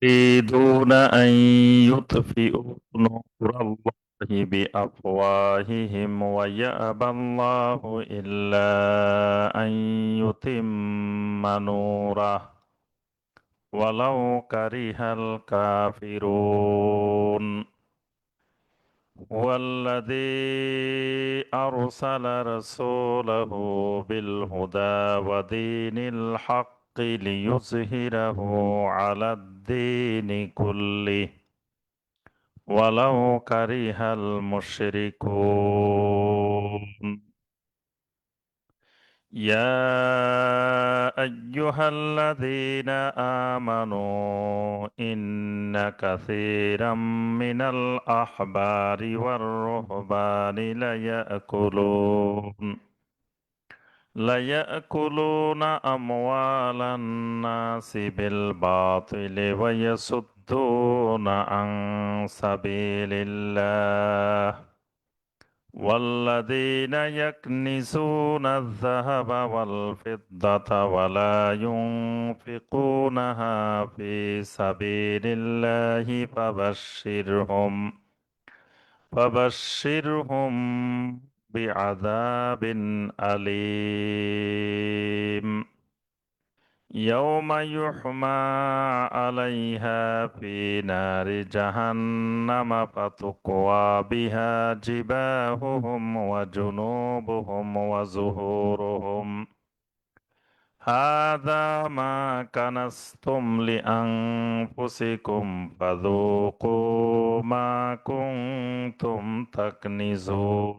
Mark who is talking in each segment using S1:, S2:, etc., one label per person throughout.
S1: يريدون أن يطفئوا نور الله بأفواههم ويأبى الله إلا أن يتم نوره ولو كره الكافرون هو الذي أرسل رسوله بالهدى ودين الحق ليظهره على الدين كله ولو كره المشركون يا أيها الذين آمنوا إن كثيرا من الأحبار والرهبان ليأكلون أموال الناس بالباطل ويصدون عن سبيل الله والذين يكنزون الذهب والفضة ولا ينفقونها في سبيل الله فبشرهم بعذاب أليم يوم يحمى عليها في نار جهنم فتقوى بها جباههم وجنوبهم وظهورهم هذا ما كنزتم لأنفسكم فذوقوا ما كنتم تكنزون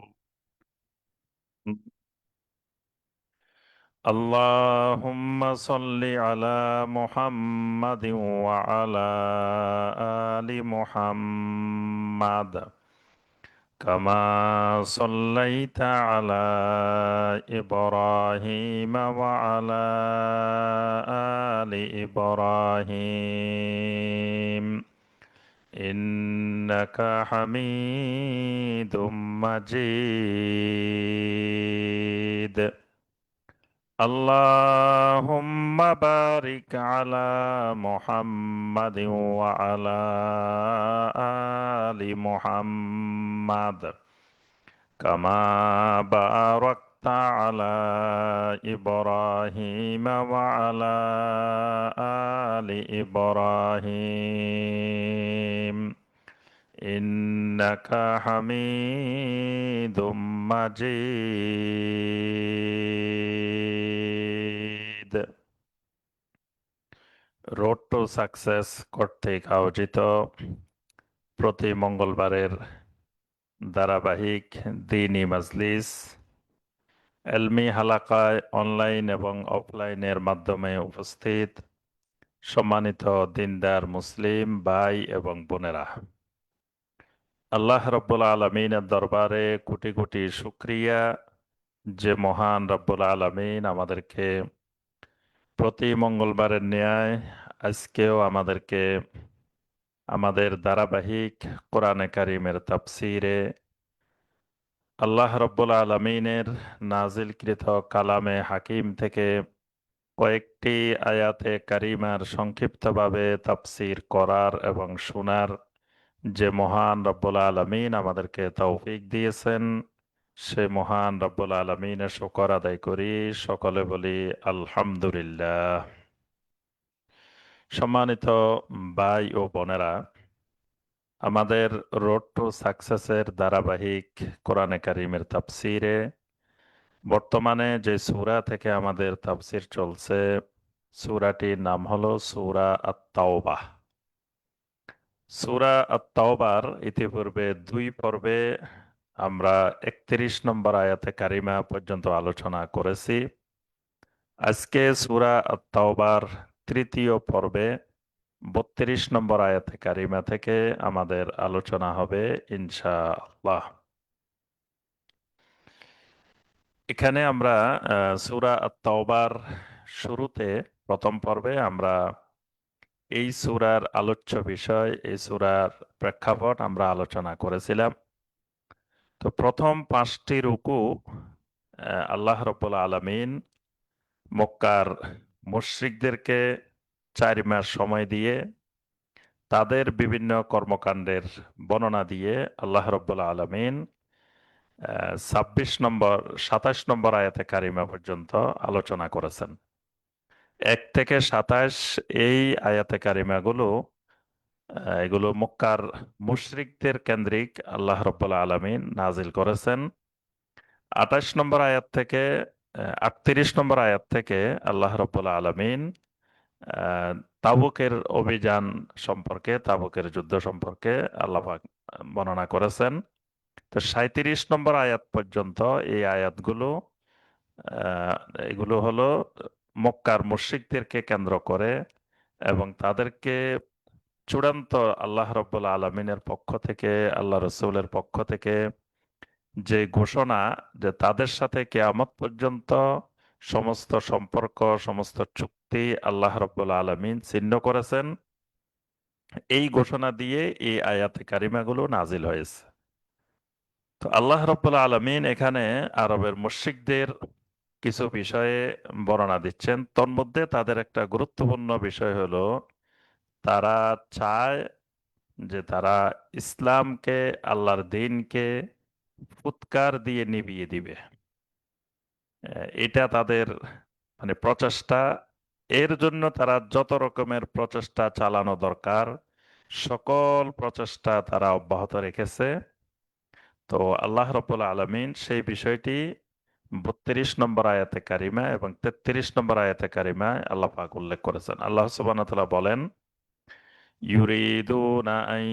S1: اللهم صل على محمد وعلى آل محمد كما صليت على إبراهيم وعلى آل إبراهيم إنك حميد مجيد اللهم بارك على محمد وعلى آل محمد كما باركت على إبراهيم وعلى آل إبراهيم إنك حميد مجيد road to success কর্তৃক আয়োজিত প্রতি মঙ্গলবারের ধারাবাহিক দ্বীনি মাজলিস এলমি হালাকায় অনলাইন এবং অফলাইনের মাধ্যমে উপস্থিত সম্মানিত দিনদার মুসলিম ভাই এবং বোনেরা, আল্লাহ রব্বুল আলমিনের দরবারে কোটি কোটি শুকরিয়া যে মহান রব্বুল আলমিন আমাদেরকে প্রতি মঙ্গলবারের ন্যায় আজকেও আমাদেরকে আমাদের ধারাবাহিক কোরআনে কারিমের তাফসিরে আল্লাহ রব্বুল আলমিনের নাজিলকৃত কালামে হাকিম থেকে কয়েকটি আয়াতে কারিমার সংক্ষিপ্তভাবে তাফসির করার এবং শোনার যে মহান রব্বুল আলমিন আমাদেরকে তৌফিক দিয়েছেন, সে মহান রব্বুল আলমিনের শুকর আদায় করি, সকলে বলি আলহামদুলিল্লাহ। সম্মানিত ভাই ও বোনেরা, আমাদের রোড টু সাকসেসের ধারাবাহিক কোরআনে কারিমের তাফসিরে বর্তমানে যে সূরা থেকে আমাদের তাফসির চলছে, সূরাটির নাম হলো সূরা আত-তাওবাহ। সূরা আত-তাওবার ইতিপূর্বে 2 পর্বে আমরা 31 নম্বর আয়াতে কারিমা পর্যন্ত আলোচনা করেছি। আজকে সূরা আত-তাওবার 3য় পর্বে 32 নম্বর আয়াতে কারিমা থেকে আমাদের আলোচনা হবে ইনশাআল্লাহ। এখানে আমরা সূরা আত-তাওবার শুরুতে প্রথম পর্বে আমরা এই সূরার আলোচ্য বিষয়, এই সূরার প্রেক্ষাপট আমরা আলোচনা করেছিলাম। তো প্রথম 5টি রুকু আল্লাহ রাব্বুল আলামিন মক্কার মুশরিকদেরকে 4 মাস সময় দিয়ে তাদের বিভিন্ন কর্মকাণ্ডের বর্ণনা দিয়ে আল্লাহ রাব্বুল আলামিন 26 নম্বর 27 নম্বর আয়াতে কারিমা পর্যন্ত আলোচনা করেছেন। 1 থেকে 27 এই আয়াতে কারিমাগুলো এগুলো মক্কার মুশরিকদের কেন্দ্রিক আল্লাহ রাব্বুল আলামিন নাজিল করেছেন। 28 নম্বর আয়াত থেকে 38 নম্বর আয়াত থেকে আল্লাহ রাব্বুল আলামিন আহ, তাবুকের অভিযান সম্পর্কে, তাবুকের যুদ্ধ সম্পর্কে আল্লাহ পাক বর্ণনা করেছেন। তো 37 নম্বর আয়াত পর্যন্ত এই আয়াতগুলো আহ, এগুলো হলো মক্কার মুশরিকদেরকে কেন্দ্র করে এবং তাদেরকে চূড়ান্ত আল্লাহ রাব্বুল আলামিনের পক্ষ থেকে, আল্লাহ রসুলের পক্ষ থেকে যে ঘোষণা যে তাদের সাথে কিয়ামত পর্যন্ত সমস্ত সম্পর্ক, সমস্ত চুক্তি আল্লাহ রাব্বুল আলামিন ছিন্ন করেছেন, এই ঘোষণা দিয়ে এই আয়াতে কারিমাগুলো নাজিল হয়েছে। তো আল্লাহ রাব্বুল আলামিন এখানে আরবের মুশরিকদের কিছু বিষয়ে বর্ণনা দিচ্ছেন। তন্মধ্যে তাদের একটা গুরুত্বপূর্ণ বিষয় হলো তারা চায় যে তারা ইসলামকে, আল্লাহর দ্বীনকে ফুৎকার দিয়ে নিভিয়ে দিবে। এটা তাদের মানে প্রচেষ্টা। এর জন্য তারা যত রকমের প্রচেষ্টা চালানো দরকার সকল প্রচেষ্টা তারা অব্যাহত রেখেছে। তো আল্লাহ রাব্বুল আলামিন সেই বিষয়টি 32 নম্বর আয়াতে কারিমা এবং 33 নম্বর আয়াতে কারিমায় আল্লাহ পাক উল্লেখ করেছেন। আল্লাহ সুবহানাহু ওয়া তাআলা বলেন, ইউরিদুনা আন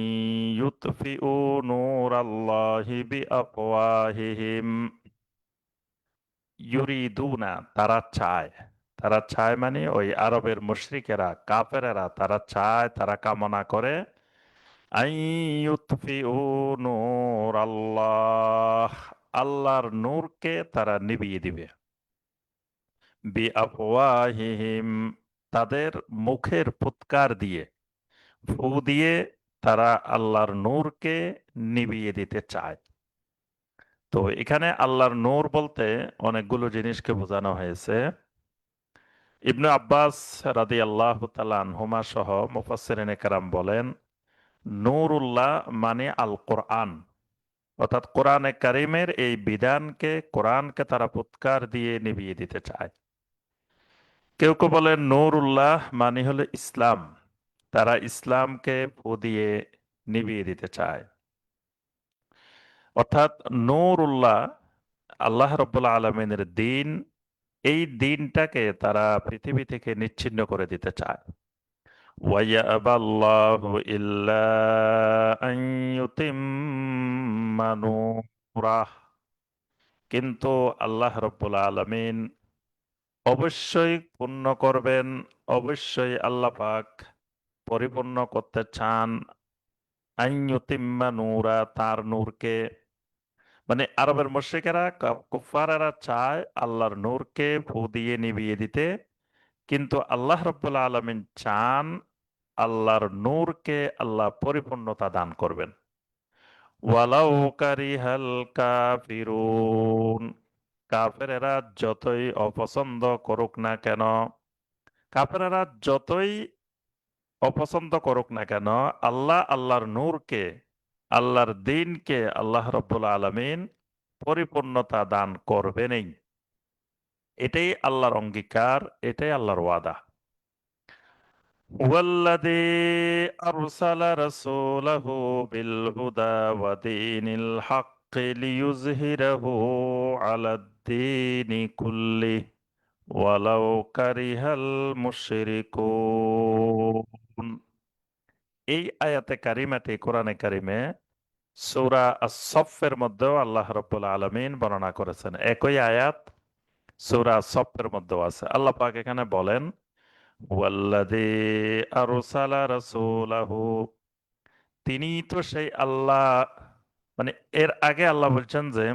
S1: ইউতফিউ নূরাল্লাহি বিআফওয়াহিহিম। ইউরিদুনা তারা চায়, তারা চায় মানে ওই আরবের মুশরিকেরা, কাফেরেরা তারা চায়, তারা কামনা করে আন ইউতফিউ নূরাল্লাহ, আল্লাহর নূরকে তারা নিভিয়ে দিবে। বিআফওয়াহিহিম তাদের মুখের ফুৎকার দিয়ে, ফু দিয়ে তারা আল্লাহর নূরকে নিভিয়ে দিতে চায়। তো এখানে আল্লাহর নূর বলতে অনেকগুলো জিনিসকে বোঝানো হয়েছে। ইবনে আব্বাস রাদিয়াল্লাহু তাআলা আনহুমা সহ মুফাসসিরিনে কেরাম বলেন, নূরুল্লাহ মানে আল কোরআন, অর্থাৎ কোরআনে কারিমের এই বিধানকে, কোরআনকে তারা ফুৎকার দিয়ে নিভিয়ে দিতে চায়। কেউ কেউ বলেন নূরুল্লাহ মানে হলো ইসলাম, তারা ইসলামকে ফু দিয়ে নিভিয়ে দিতে চায়। অর্থাৎ নূরুল্লাহ আল্লাহ রাব্বুল আলামিনের দ্বীন, এই দ্বীনটাকে তারা পৃথিবী থেকে নিচ্ছিন্ন করে দিতে চায়। ওয়ায়াবাল্লাহু ইল্লা আন ইউতিম্মা নূরাহ, কিন্তু আল্লাহ রাব্বুল আলামিন অবশ্যই পূর্ণ করবেন, অবশ্যই আল্লাহ পাক পরিপূর্ণ করতে চান আন ইউতিম্মা নূরা, তার নূরকে। মানে আরবের মুশরিকেরা, কুফারেরা চায় আল্লাহর নূরকে ফু দিয়ে নিভিয়ে দিতে, কিন্তু আল্লাহ রাব্বুল আলামিন চান আল্লাহর নূরকে আল্লাহ পরিপূর্ণতা দান করবেন। ওয়ালাউ কারিহাল কাফিরুন, কাফেরেরা যতই অপছন্দ করুক না কেন, কাফেরেরা যতই অপছন্দ করুক না কেন, আল্লাহ আল্লাহর নূরকে, আল্লাহর দ্বীনকে আল্লাহ রাব্বুল আলামিন পরিপূর্ণতা দান করবেনই। এটাই আল্লাহর অঙ্গীকার, এটাই আল্লাহর ওয়াদা। ওয়াল্লাযী আরসালা রাসূলাহু বিল হুদা ওয়া দীনিল হাক্কি লিইয়ুযহিরাহু আলাদ-দীনি কুল্লিহি ওয়ালাউ কারিহাল মুশরিকুন। এই আয়াতে কারিমাটি কোরআনে কারিমে সূরা আস-সফফের মধ্যেও আল্লাহ রাব্বুল আলামিন বর্ণনা করেছেন। একই আয়াত সূরা আস-সফফের মধ্যেও আছে। আল্লাহ পাক এখানে বলেন, ওয়াল্লাযী আরসালা রাসূলাহু, তিনি তো সেই আল্লাহ, মানে এর আগে আল্লাহ বলছেন যে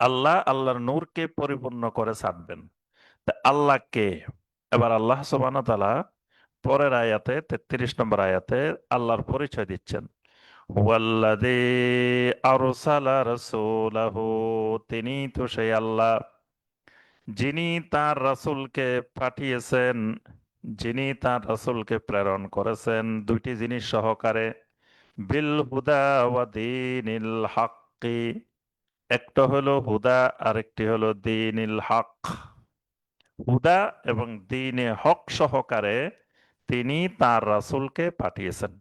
S1: আল্লাহ আল্লাহর নূরকে পরিপূর্ণ করে ছাড়বেন। তা আল্লাহ কে? এবার আল্লাহ সুবহানাহু ওয়া তাআলা পরের আয়াতে 33 নম্বর আয়াতে আল্লাহর পরিচয় দিচ্ছেন। ওয়াল্লাযী আরসালা রাসূলাহু, তিনি তো সেই আল্লাহ যিনি তার রাসূলকে পাঠিয়েছেন যিনি তার রাসূলকে প্রেরণ করেছেন দুইটি জিনিস সহকারে, বিল হুদা ওয়া দীনিল হাক্কি। একটা হলো হুদা, আরেকটি হলো দীনিল হক। হুদা এবং দীনে হক সহকারে তিনি তার রাসূলকে পাঠিয়েছেন।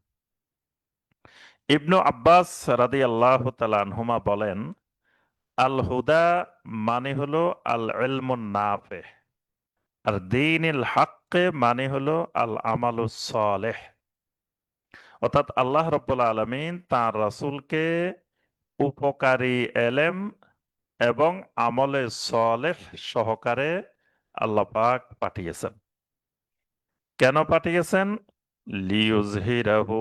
S1: ইবনু আব্বাস রাদিয়াল্লাহু তাআলা আনহুমা বলেন, আল হুদা মানে হলো আল ইলমুন নাফে, আর দীনিল হক মানে হলো আল আমালুস সালেহ। অর্থাৎ আল্লাহ রাব্বুল আলামিন তার রাসূলকে উপকারী এলেম এবং আমলে সালেহ সহকারে আল্লাহ পাক পাঠিয়েছেন। কেন পাঠিয়েছেন? লিইয়ুযহিরাহু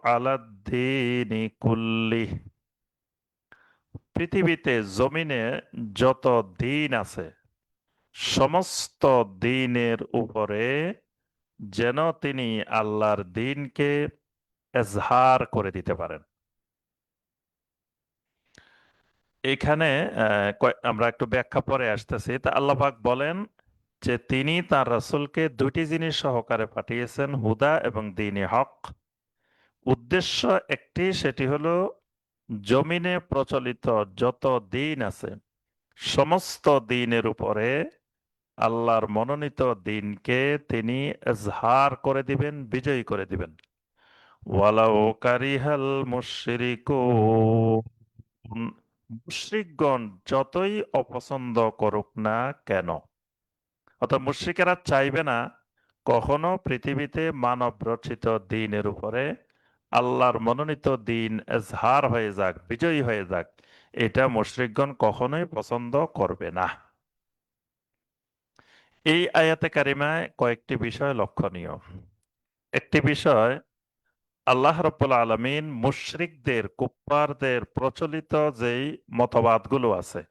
S1: আলাদ-দীনি কুল্লিহ। পৃথিবীতে জমিনে যত দিন আছে সমস্ত দিনের উপরে যেন তিনি আল্লাহর দিনকে এজহার করে দিতে পারেন। এখানে আমরা একটু ব্যাখ্যা পরে আসতেছি। তা আল্লাহ পাক বলেন যে তিনি তার রাসূলকে দুইটি জিনিস সহকারে পাঠিয়েছেন, হুদা এবং দ্বীনে হক। উদ্দেশ্য একটি, সেটি হলো জমিনে প্রচলিত যত দিন আছে সমস্ত দিনের উপরে আল্লাহর মনোনীত দিনকে তিনি এজহার করে দিবেন, বিজয়ী করে দিবেন। ওয়ালাউ কারিহাল মুশরিকুন। মুশরিকগণ যতই অপছন্দ করুক না কেন, অর্থাৎ মুশরিকেরা চাইবে না কখনো পৃথিবীতে মানব রচিত দ্বীনের উপরে আল্লাহর মনোনীত দ্বীন এজহার হয়ে যাক, বিজয়ী হয়ে যাক। এটা মুশরিকগণ কখনোই পছন্দ করবে না। এই আয়াতে কারিমায় কয়েকটি বিষয় লক্ষণীয়। একটি বিষয়, আল্লাহ রাব্বুল আলামিন মুশরিকদের, কুফফারদের প্রচলিত যেই মতবাদগুলো আছে,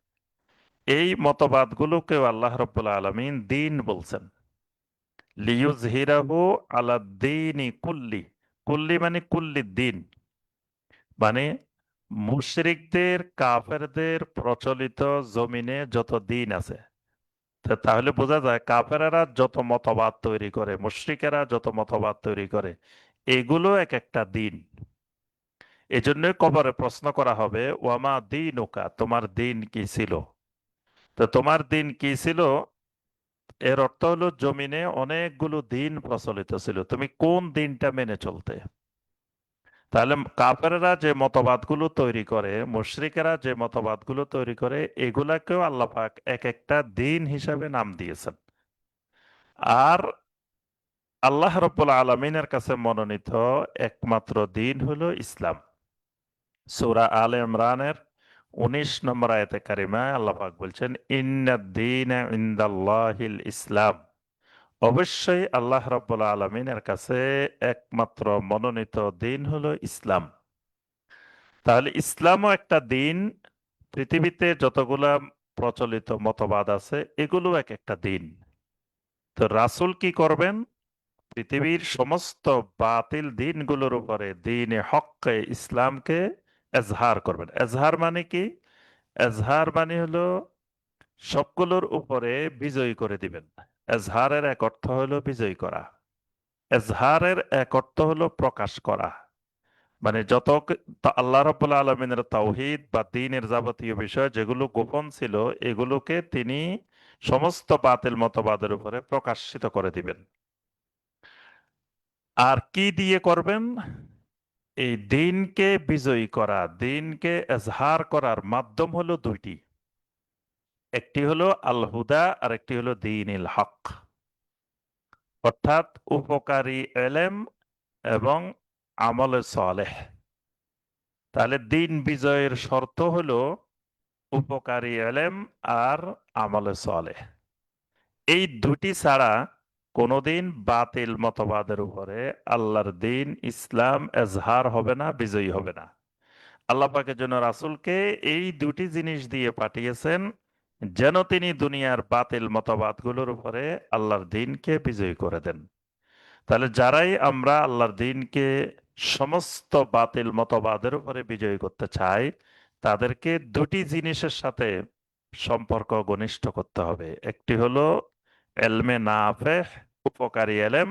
S1: এই মতবাদগুলোকেও আল্লাহ রাব্বুল আলামিন দ্বীন বলছেন। লিইয়ুযহিরাহু আলাদ-দীনি কুল্লি। কুল্লি মানে কুল্লি দ্বীন, মানে মুশরিকদের, কাফেরদের প্রচলিত জমিনে যত দ্বীন আছে। তাহলে বোঝা যায় কাফেরেরা যত মতবাদ তৈরি করে, মুশরিকেরা যত মতবাদ তৈরি করে, এগুলো এক একটা দ্বীন। এজন্য কবরে প্রশ্ন করা হবে, ওয়ামা দীনুকা, তোমার দিন কি ছিল? তো তোমার দিন কি ছিল, এর অর্থ হলো জমিনে অনেকগুলো দিন প্রচলিত ছিল, তুমি কোন দিনটা মেনে চলতে? তাহলে কাফেররা যে মতবাদগুলো তৈরি করে, মুশরিকেরা যে মতবাদগুলো তৈরি করে, এগুলাকেও আল্লাহ পাক এক একটা দিন হিসাবে নাম দিয়েছেন। আর আল্লাহ রাব্বুল আলামিনের কাছে মনোনীত একমাত্র দিন হলো ইসলাম। সূরা আলে ইমরানের 19 নম্বর আয়াতে কারিমায় আল্লাহ পাক বলছেন, ইন্নাদ-দীনা ইনদাল্লাহিল ইসলাম। অবশ্যই আল্লাহ রাব্বুল আলামিনের কাছে একমাত্র মনোনীত দিন হলো ইসলাম। তাহলে ইসলামও একটা দিন। পৃথিবীতে যতগুলা প্রচলিত মতবাদ আছে এগুলো এক একটা দিন। তো রাসূল কি করবেন? পৃথিবীর সমস্ত বাতিল দিনগুলোর উপরে দ্বীনে হককে, ইসলামকে এজহার করবেন। এজহার মানে কি? এজহার মানে হলো সবগুলোর উপরে বিজয়ী করে দিবেন। এজহারের এক অর্থ হলো বিজয়ী করা। এজহারের এক অর্থ হলো প্রকাশ করা। মানে আল্লাহ রাব্বুল আলামিনের তাওহীদ বা দ্বীনের যাবতীয় বিষয় যেগুলো গোপন ছিল, এগুলোকে তিনি সমস্ত বাতিল মতবাদের উপরে প্রকাশিত করে দিবেন। আর কি দিয়ে করবেন? এই দ্বীনকে বিজয়ী করা, দ্বীনকে এজহার করার মাধ্যম হলো দুইটি। একটি হলো আল হুদা, আর একটি হলো দ্বীনিল হক, অর্থাৎ উপকারী এলেম এবং আমলে সালেহ। তাহলে দ্বীন বিজয়ের শর্ত হলো উপকারী এলেম আর আমলে সালেহ। এই দুটি ছাড়া কোনোদিন বাতিল মতবাদের উপরে আল্লাহর দ্বীন ইসলাম এজহার হবে না, বিজয়ী হবে না। আল্লাহ পাকের জন্য রাসূলকে এই দুটি জিনিস দিয়ে পাঠিয়েছেন, যেন তিনি দুনিয়ার বাতিল মতবাদগুলোর উপরে আল্লাহর দ্বীনকে বিজয়ী করে দেন। তাহলে যারাই আমরা আল্লাহর দ্বীনকে সমস্ত বাতিল মতবাদের উপরে বিজয়ী করতে চাই, তাদেরকে দুটি জিনিসের সাথে সম্পর্ক ঘনিষ্ঠ করতে হবে। একটি হলো এলমে নাফেহ, উপকারী এলেম,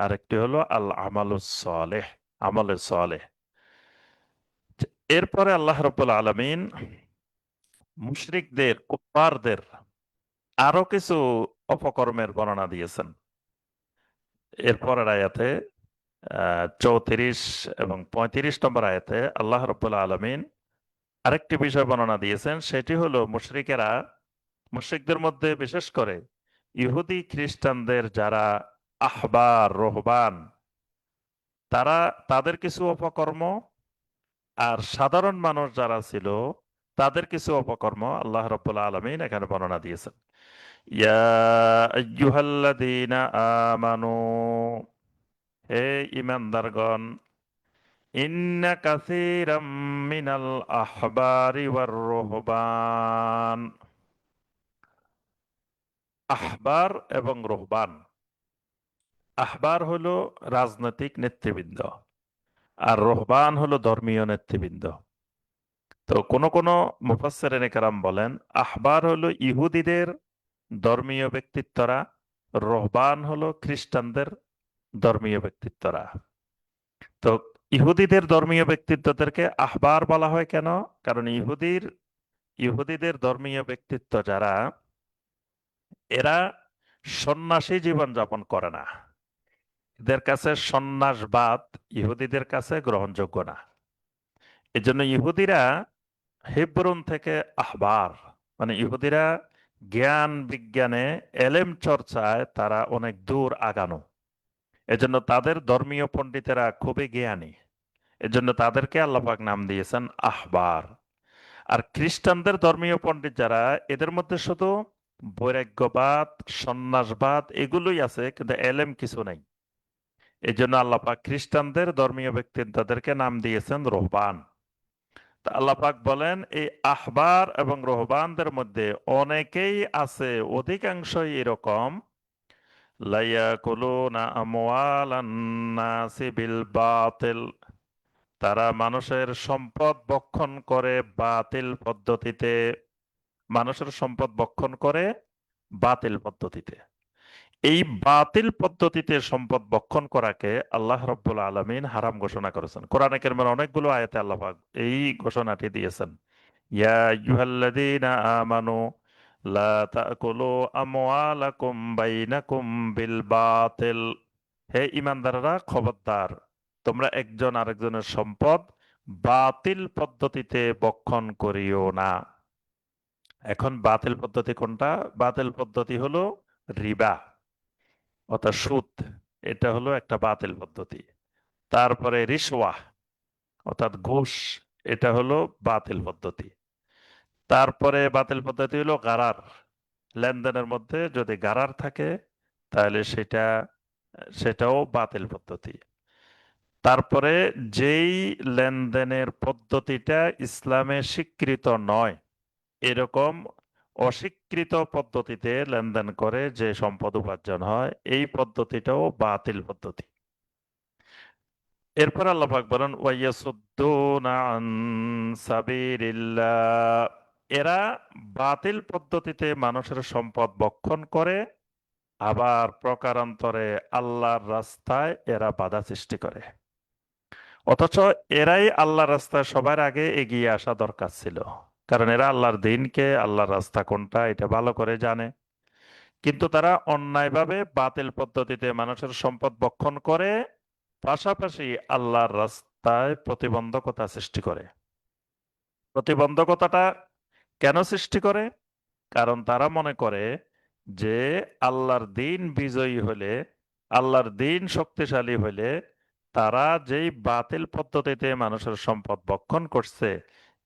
S1: আর একটি হলো আল আমালুস সালেহ, আমলে সালেহ। এরপরে আল্লাহ রাব্বুল আলামিন মুশরিকদের, কুফফারদের আরো কিছু অপকর্মের বর্ণনা দিয়েছেন। এরপরের আয়াতে 34 এবং 35 নম্বর আয়াতে আল্লাহ রাব্বুল আলামিন আরেকটি বিষয় বর্ণনা দিয়েছেন, সেটি হলো মুশরিকদের মধ্যে বিশেষ করে ইহুদি খ্রিস্টানদের যারা আহবার রহবান, তাদের কিছু অপকর্ম, আর সাধারণ মানুষ যারা ছিল তাদের কিছু অপকর্ম আল্লাহ রাব্বুল আলামিন এখানে বর্ণনা দিয়েছেন। ইয়া আইয়ুহাল্লাযীনা আমানু, হে ঈমানদারগণ, ইন্না কাসীরাম মিনাল আহবারি ওয়ার রুহবান। আহবার এবং রুহবান, আহবার হলো রাজনৈতিক নেতৃবৃন্দ, আর রুহবান হলো ধর্মীয় নেতৃবৃন্দ। তো কোন কোন মুফাসসিরিনে কেরাম বলেন আহবার হলো ইহুদিদের ধর্মীয় ব্যক্তিত্বরা, রুহবান হলো খ্রিস্টানদের ধর্মীয় ব্যক্তিত্বরা। তো ইহুদিদের ধর্মীয় ব্যক্তিত্বদেরকে আহবার বলা হয় কেন? কারণ ইহুদিদের ধর্মীয় ব্যক্তিত্ব যারা, এরা সন্ন্যাসী জীবন যাপন করে না। এদের কাছে সন্ন্যাসবাদ ইহুদিদের কাছে গ্রহণযোগ্য না। এজন্য ইহুদিরা হেব্রন থেকে আহবার, মানে ইহুদিরা জ্ঞান বিজ্ঞানে এলেম চর্চায় তারা অনেক দূর আগানো। এজন্য তাদের ধর্মীয় পণ্ডিতেরা খুবই জ্ঞানী। এজন্য তাদেরকে আল্লাহ পাক নাম দিয়েছেন আহবার। আর খ্রিস্টানদের ধর্মীয় পণ্ডিত যারা, এদের মধ্যে শুধু বৈরাগ্যবাদ, সন্ন্যাসবাদ এগুলোই আছে, কিন্তু এলেম কিছু নাই। এই জন্য আল্লাহ পাক খ্রিস্টানদের ধর্মীয় ব্যক্তিত্বদেরকে নাম দিয়েছেন রোহবান। তা আল্লাহ পাক বলেন এই আহবার এবং রোহবানদের মধ্যে অনেকেই আছে, অধিকাংশই এরকম, লায়াকুলুনা আমওয়ালান নাসি বিল বাতিল, তারা মানুষের সম্পদ ভক্ষণ করে বাতিল পদ্ধতিতে, মানুষের সম্পদ ভক্ষণ করে বাতিল পদ্ধতিতে। এই বাতিল পদ্ধতিতে সম্পদ ভক্ষণ করাকে আল্লাহ রাব্বুল আলামিন হারাম ঘোষণা করেছেন। কোরআনে কারিমের অনেকগুলো আয়াতে আল্লাহ পাক এই ঘোষণাটি দিয়েছেন। ইয়া আইয়ুহাল্লাযীনা আমানু লা তাকুলু আমওয়ালাকুম বাইনাকুম বিল বাতিল, হে ঈমানদাররা খবরদার, তোমরা একজন আরেকজনের সম্পদ বাতিল পদ্ধতিতে ভক্ষণ করিও না। এখন বাতিল পদ্ধতি কোনটা? বাতিল পদ্ধতি হলো রিবা, অর্থাৎ সুদ। এটা হলো একটা বাতিল পদ্ধতি। তারপরে রিশওয়া, অর্থাৎ ঘুষ, এটা হলো বাতিল পদ্ধতি। তারপরে বাতিল পদ্ধতি হলো গারার, লেনদেনের মধ্যে যদি গারার থাকে তাহলে সেটাও বাতিল পদ্ধতি। তারপরে যেই লেনদেনের পদ্ধতিটা ইসলামে স্বীকৃত নয়, এরকম অস্বীকৃত পদ্ধতিতে লেনদেন করে যে সম্পদ উপার্জন হয়, এই পদ্ধতিটাও বাতিল পদ্ধতি। এরপর আল্লাহ পাক বলেন ওয়াইয়াসুদ্দুনা আন সাবিলিল্লাহ, এরা বাতিল পদ্ধতিতে মানুষের সম্পদ ভক্ষণ করে, আবার প্রকারান্তরে আল্লাহর রাস্তায় এরা বাধা সৃষ্টি করে। অথচ এরাই আল্লাহর রাস্তায় সবার আগে এগিয়ে আসা দরকার ছিল, কারণ এরা আল্লাহর দিনকে, আল্লাহর রাস্তা কোনটা এটা ভালো করে জানে। কিন্তু তারা অন্যায়ভাবে বাতিল পদ্ধতিতে মানুষের সম্পদ ভক্ষণ করে, পাশাপাশি আল্লাহর রাস্তায় প্রতিবন্ধকতা সৃষ্টি করে। প্রতিবন্ধকতাটা কেন সৃষ্টি করে? কারণ তারা মনে করে যে আল্লাহর দিন বিজয়ী হলে, আল্লাহর দিন শক্তিশালী হলে, তারা যেই বাতিল পদ্ধতিতে মানুষের সম্পদ ভক্ষণ করছে,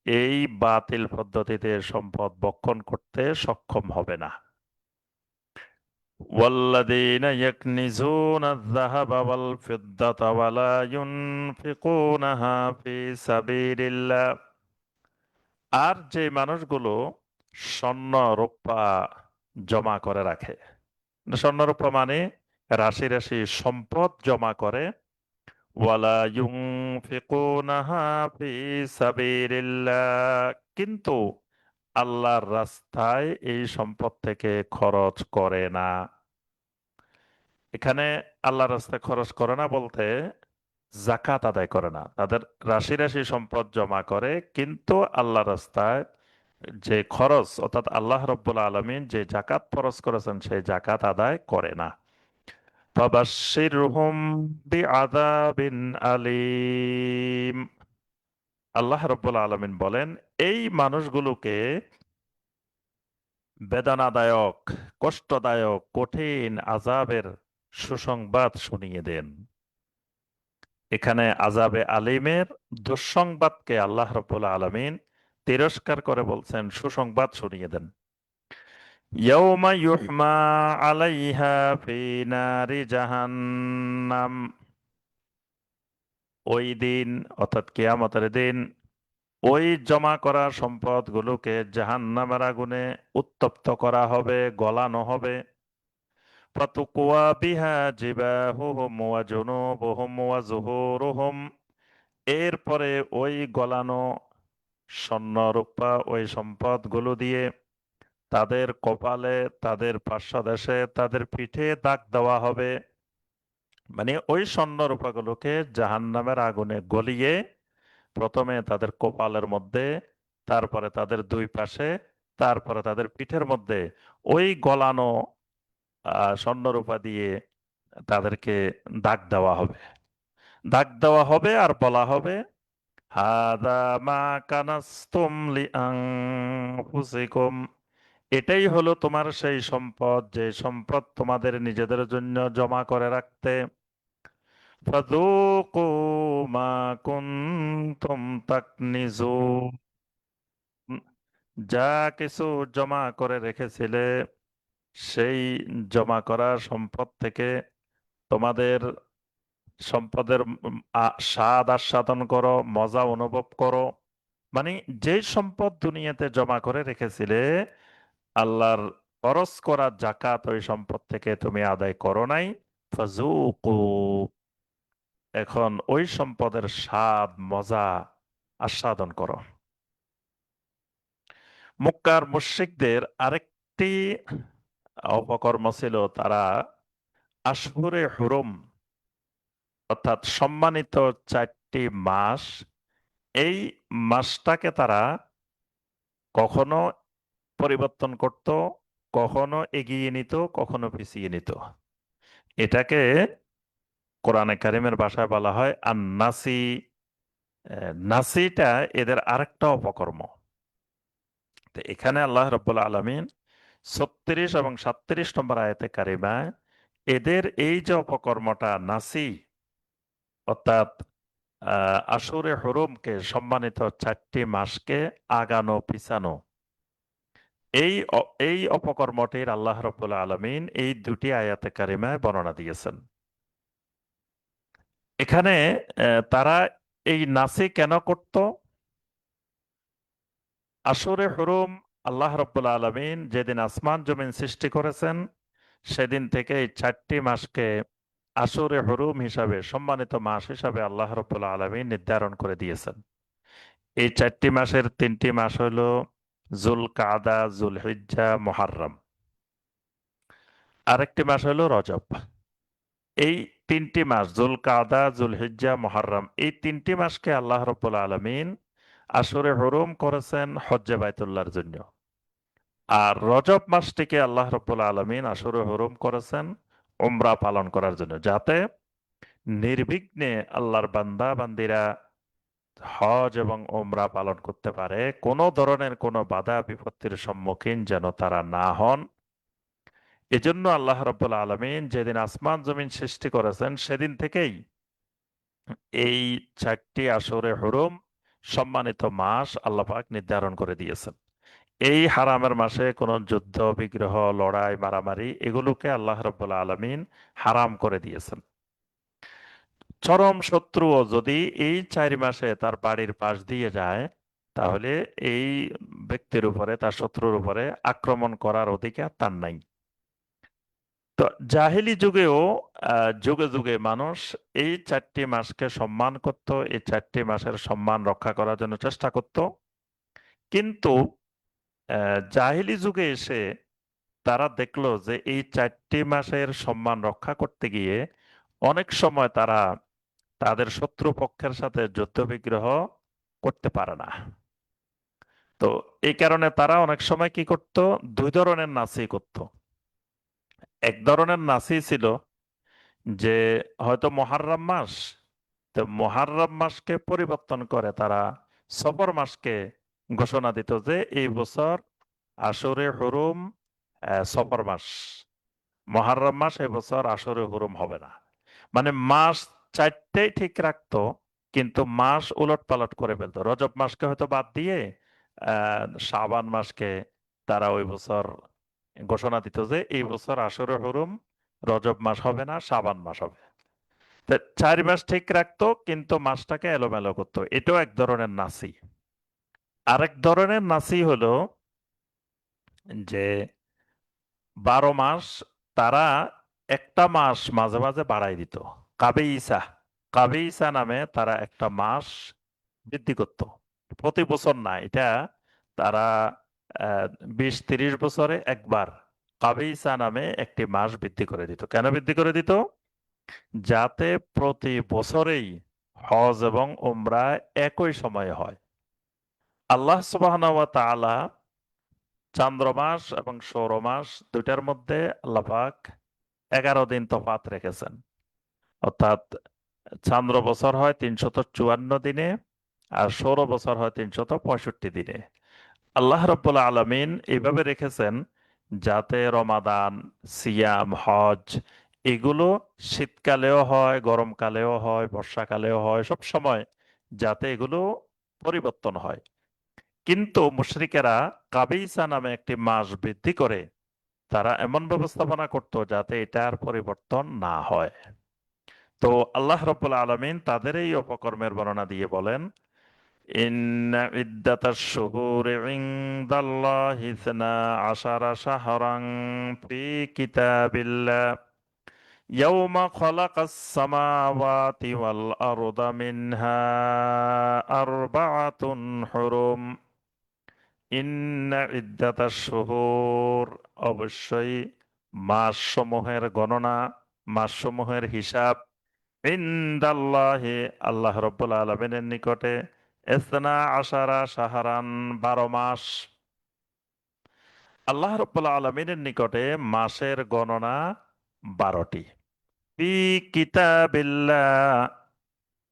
S1: এই বাতিল পদ্ধতিতে সম্পদ ভক্ষণ করতে সক্ষম হবে না। والذين يكنزون الذهب والفضة ولا ينفقونها في سبيل الله, আর যে মানুষগুলো স্বর্ণ রূপা জমা করে রাখে, স্বর্ণ রূপা মানে রাশি রাশি সম্পদ জমা করে, ওয়ালা ইউনফিকুনাহা ফি সাবিলিল্লাহ, কিন্তু আল্লাহর রাস্তায় এই সম্পদ থেকে খরচ করে না। এখানে আল্লাহর রাস্তায় খরচ করে না বলতে জাকাত আদায় করে না, তাদের রাশি রাশি সম্পদ জমা করে, কিন্তু আল্লাহ রাস্তায় যে খরচ অর্থাৎ আল্লাহ রব্বুল আলমিন যে জাকাত ফরজ করেছেন সেই জাকাত আদায় করে না। ফাবাশশিরহুম বিআযাবিন আলীম। আল্লাহ রব্বুল আলমিন বলেন, এই মানুষগুলোকে বেদনাদায়ক, কষ্টদায়ক, কঠিন আযাবের সুসংবাদ শুনিয়ে দেন। এখানে আযাবে আলিমের দুঃসংবাদকে আল্লাহ রব্বুল আলামিন তিরস্কার করে বলছেন সুসংবাদ শুনিয়ে দেন। ইয়াউমা ইউহমা আলাইহা ফি নারি জাহান্নাম। ওই দিন অর্থাৎ কিয়ামতের দিন ওই জমা করা সম্পদগুলোকে জাহান্নামের আগুনে উত্তপ্ত করা হবে, গলানো হবে। ফাতুকুয়া বিহা জিবাহুহুম ওয়া জুনুবুহুম ওয়া যুহুরুহুম। এরপরে ওই গলানো স্বর্ণ রূপা ওই সম্পদগুলো দিয়ে তাদের কপালে, তাদের পার্শ্বদেশে, তাদের পিঠে দাগ দেওয়া হবে। মানে ওই স্বর্ণ রূপাগুলোকে জাহান্নামের আগুনে গলিয়ে প্রথমে তাদের কপালের মধ্যে, তারপরে তাদের দুই পাশে, তারপরে তাদের পিঠের মধ্যে ওই গলানো স্বর্ণরূপা দিয়ে তাদেরকে দাগ দেওয়া হবে। দাগ দেওয়া হবে আর বলা হবে, হাদা মা কানাস্তুম লিআনফুসিকুম। এটাই হলো তোমার সেই সম্পদ, যে সম্পদ তোমাদের নিজেদের জন্য জমা করে রাখতে। ফাযূকু মা কুনতুম তাকনিজুন। যা কিছু জমা করে রেখেছিলে সেই জমা করা সম্পদ থেকে তোমাদের সম্পদের স্বাদ আস্বাদন করো, মজা অনুভব করো। মানে যে সম্পদ দুনিয়াতে জমা করে রেখেছিলে, আল্লাহর খরচ করা জাকাত ওই সম্পদ থেকে তুমি আদায় করো নাই, ফাজুকু, এখন ওই সম্পদের স্বাদ মজা আস্বাদন করো। মক্কার মুশরিকদের আরেকটি অপকর্ম ছিল, তারা আশহুরে হুরুম অর্থাৎ সম্মানিত 4টি মাস, এই মাসটাকে তারা কখনো পরিবর্তন করত, কখনো এগিয়ে নিত, কখনো পিছিয়ে নিত। এটাকে কোরআনে কারিমের ভাষায় বলা হয় আন-নাসি। নাসিটা এদের আরেকটা অপকর্ম। তো এখানে আল্লাহ রাব্বুল আলামিন 36 এবং 37 নম্বর আয়াতে কারিমায় এদের এই যে অপকর্মটা নাসি অর্থাৎ আশুরে হুরুমকে, সম্মানিত 4টি মাসকে আগানো পিছানো, এই অপকর্মটির আল্লাহ রাব্বুল আলামিন এই দুটি আয়াতে কারিমায় বর্ণনা দিয়েছেন। এখানে তারা এই নাসি কেন করত? আশুরে হুরুম, আল্লাহ রাব্বুল আলামিন যেদিন আসমান জমিন সৃষ্টি করেছেন সেদিন থেকে এই 4টি মাসকে আশুরে হুরুম হিসাবে, সম্মানিত মাস হিসাবে আল্লাহ রাব্বুল আলামিন নির্ধারণ করে দিয়েছেন। এই 4টি মাসের 3টি মাস হলো জুল কাদা, জুল হিজ্জা, মুহাররম। আরেকটি মাস হলো রজব। এই 3টি মাস জুল কাদা, জুল হিজ্জা, মুহাররম, এই 3টি মাসকে আল্লাহ রাব্বুল আলামিন আশুরে হুরুম করেছেন হজ্জে বাইতুল্লাহর জন্য। আর রজব মাসটিকে আল্লাহ রাব্বুল আলামিন আশুরে হুরুম করেছেন উমরা পালন করার জন্য, যাতে নির্বিঘ্নে আল্লাহর বান্দা বান্দিরা হজ এবং উমরা পালন করতে পারে, কোনো ধরনের কোনো বাধা বিপত্তির সম্মুখীন যেন তারা না হন। এজন্য আল্লাহ রাব্বুল আলামিন যেদিন আসমান জমিন সৃষ্টি করেছেন সেদিন থেকেই এই 4টি আশুরে হুরুম, সম্মানিত মাস আল্লাহ পাক নির্ধারণ করে দিয়েছেন। এই হারামের মাসে কোনো যুদ্ধ বিগ্রহ, লড়াই, মারামারি এগুলোকে আল্লাহ রাব্বুল আলামিন হারাম করে দিয়েছেন। চরম শত্রুও যদি এই 4 মাসে তার বাড়ির পাশ দিয়ে যায়, তাহলে এই ব্যক্তির উপরে, তার শত্রুর উপরে আক্রমণ করার অধিকার তার নাই। তো জাহেলি যুগেও যুগে যুগে মানুষ এই 4টি মাসকে সম্মান করত, এই 4টি মাসের সম্মান রক্ষা করার জন্য চেষ্টা করত। কিন্তু জাহেলি যুগে এসে তারা দেখলো যে এই 4টি মাসের সম্মান রক্ষা করতে গিয়ে অনেক সময় তারা তাদের শত্রু পক্ষের সাথে যুদ্ধ বিগ্রহ করতে পারে না। তো এই কারণে তারা অনেক সময় কি করত, দুই ধরনের নাচই করত। এক ধরনের নাচই ছিল যে হয়তো মুহররম মাস, তো মুহররম মাসকে পরিবর্তন করে তারা সফর মাসকে ঘোষণা দিত যে এই বছর আশুরে হুরুম সফর মাস, মুহররম মাস এবছর আশুরে হুরুম হবে না। মানে মাস চারটেই ঠিক রাখতো, কিন্তু মাস উলট পালট করে ফেলতো। রজব মাসকে হয়তো বাদ দিয়ে শাবান মাসকে তারা ওই বছর ঘোষণা দিত যে এই বছর আশুরে হুরুম রজব মাস হবে না, শাবান মাস হবে। তা 4 মাস ঠিক রাখতো, কিন্তু মাসটাকে এলোমেলো করতো। এটাও এক ধরনের নাসি। আরেক ধরনের নাসি হলো যে 12 মাস তারা একটা মাস মাঝে মাঝে বাড়াই দিত। কাবে ইসা, কাবে ইসা নামে তারা একটা মাস বৃদ্ধি করত। প্রতি বছর না, এটা তারা 20-30 বছরে একবার কাবে ইসা নামে একটি মাস বৃদ্ধি করে দিত। কেন বৃদ্ধি করে দিত? যাতে প্রতি বছরেই হজ এবং উমরা একই সময়ে হয়। আল্লাহ সুবহানাহু ওয়া তাআলা চান্দ্র মাস এবং সৌর মাস দুইটার মধ্যে আল্লাহ পাক 11 দিন তফাৎ রেখেছেন। অর্থাৎ চান্দ্র বছর হয় 354 দিনে, আর সৌর বছর হয় 365 দিনে। আল্লাহ রাব্বুল আলামিন এইভাবে রেখেছেন যাতে রমাদান, সিয়াম, হজ এগুলো শীতকালেও হয়, গরমকালেও হয়, বর্ষাকালেও হয়, সব সময় যাতে এগুলো পরিবর্তন হয়। কিন্তু মুশরিকেরা কাবিসা নামে একটি মাস বৃদ্ধি করে তারা এমন ব্যবস্থাপনা করত যাতে এটার পরিবর্তন না হয়। তো আল্লাহ রাব্বুল আলামিন তাদের এই অপকর্মের বর্ণনা দিয়ে বলেন, ইন্না ইদ্দাতাশ শুহুরি ইনদাল্লাহি ইসনা আশারা শাহরান ফি কিতাবিল্লাহ ইয়াওমা খালাকাস সামাওয়াতি ওয়াল আরদা মিনহা আরবাআতুন হুরুম। ইন্না ইদ্দাতাশ শুহুর, অবশ্যই মাসসমূহের গণনা, মাসসমূহের হিসাব, ইনদাল্লাহি, আল্লাহ রাব্বুল আলামিনের নিকটে, ইসনা আশারা শাহরান, 12 মাস। আল্লাহ রাব্বুল আলামিনের নিকটে মাসের গণনা 12টি। ফি কিতাবিল্লাহ,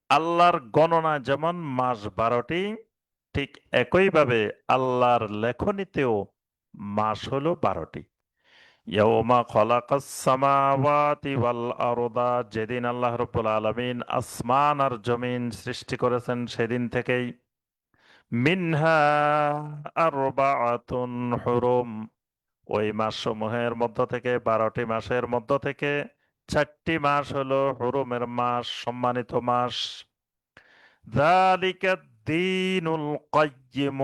S1: আল্লাহর গণনা যেমন মাস 12টি, ঠিক একইভাবে আল্লাহর লেখনীতেও মাস হলো 12টি। ইয়াউমা খালাকাস সামাওয়াতি ওয়াল আরদা, যেদিন আল্লাহ রাব্বুল আলামিন আসমান আর জমিন সৃষ্টি করেছেন সেদিন থেকেই। মিনহা আরবাআতুন হুরুম, ওই মাসসমূহের মধ্য থেকে, 12টি মাসের মধ্য থেকে 4টি মাস হলো হুরুমের মাস, সম্মানিত মাস। যালিকা দ্বীনুল কাইয়্যিম,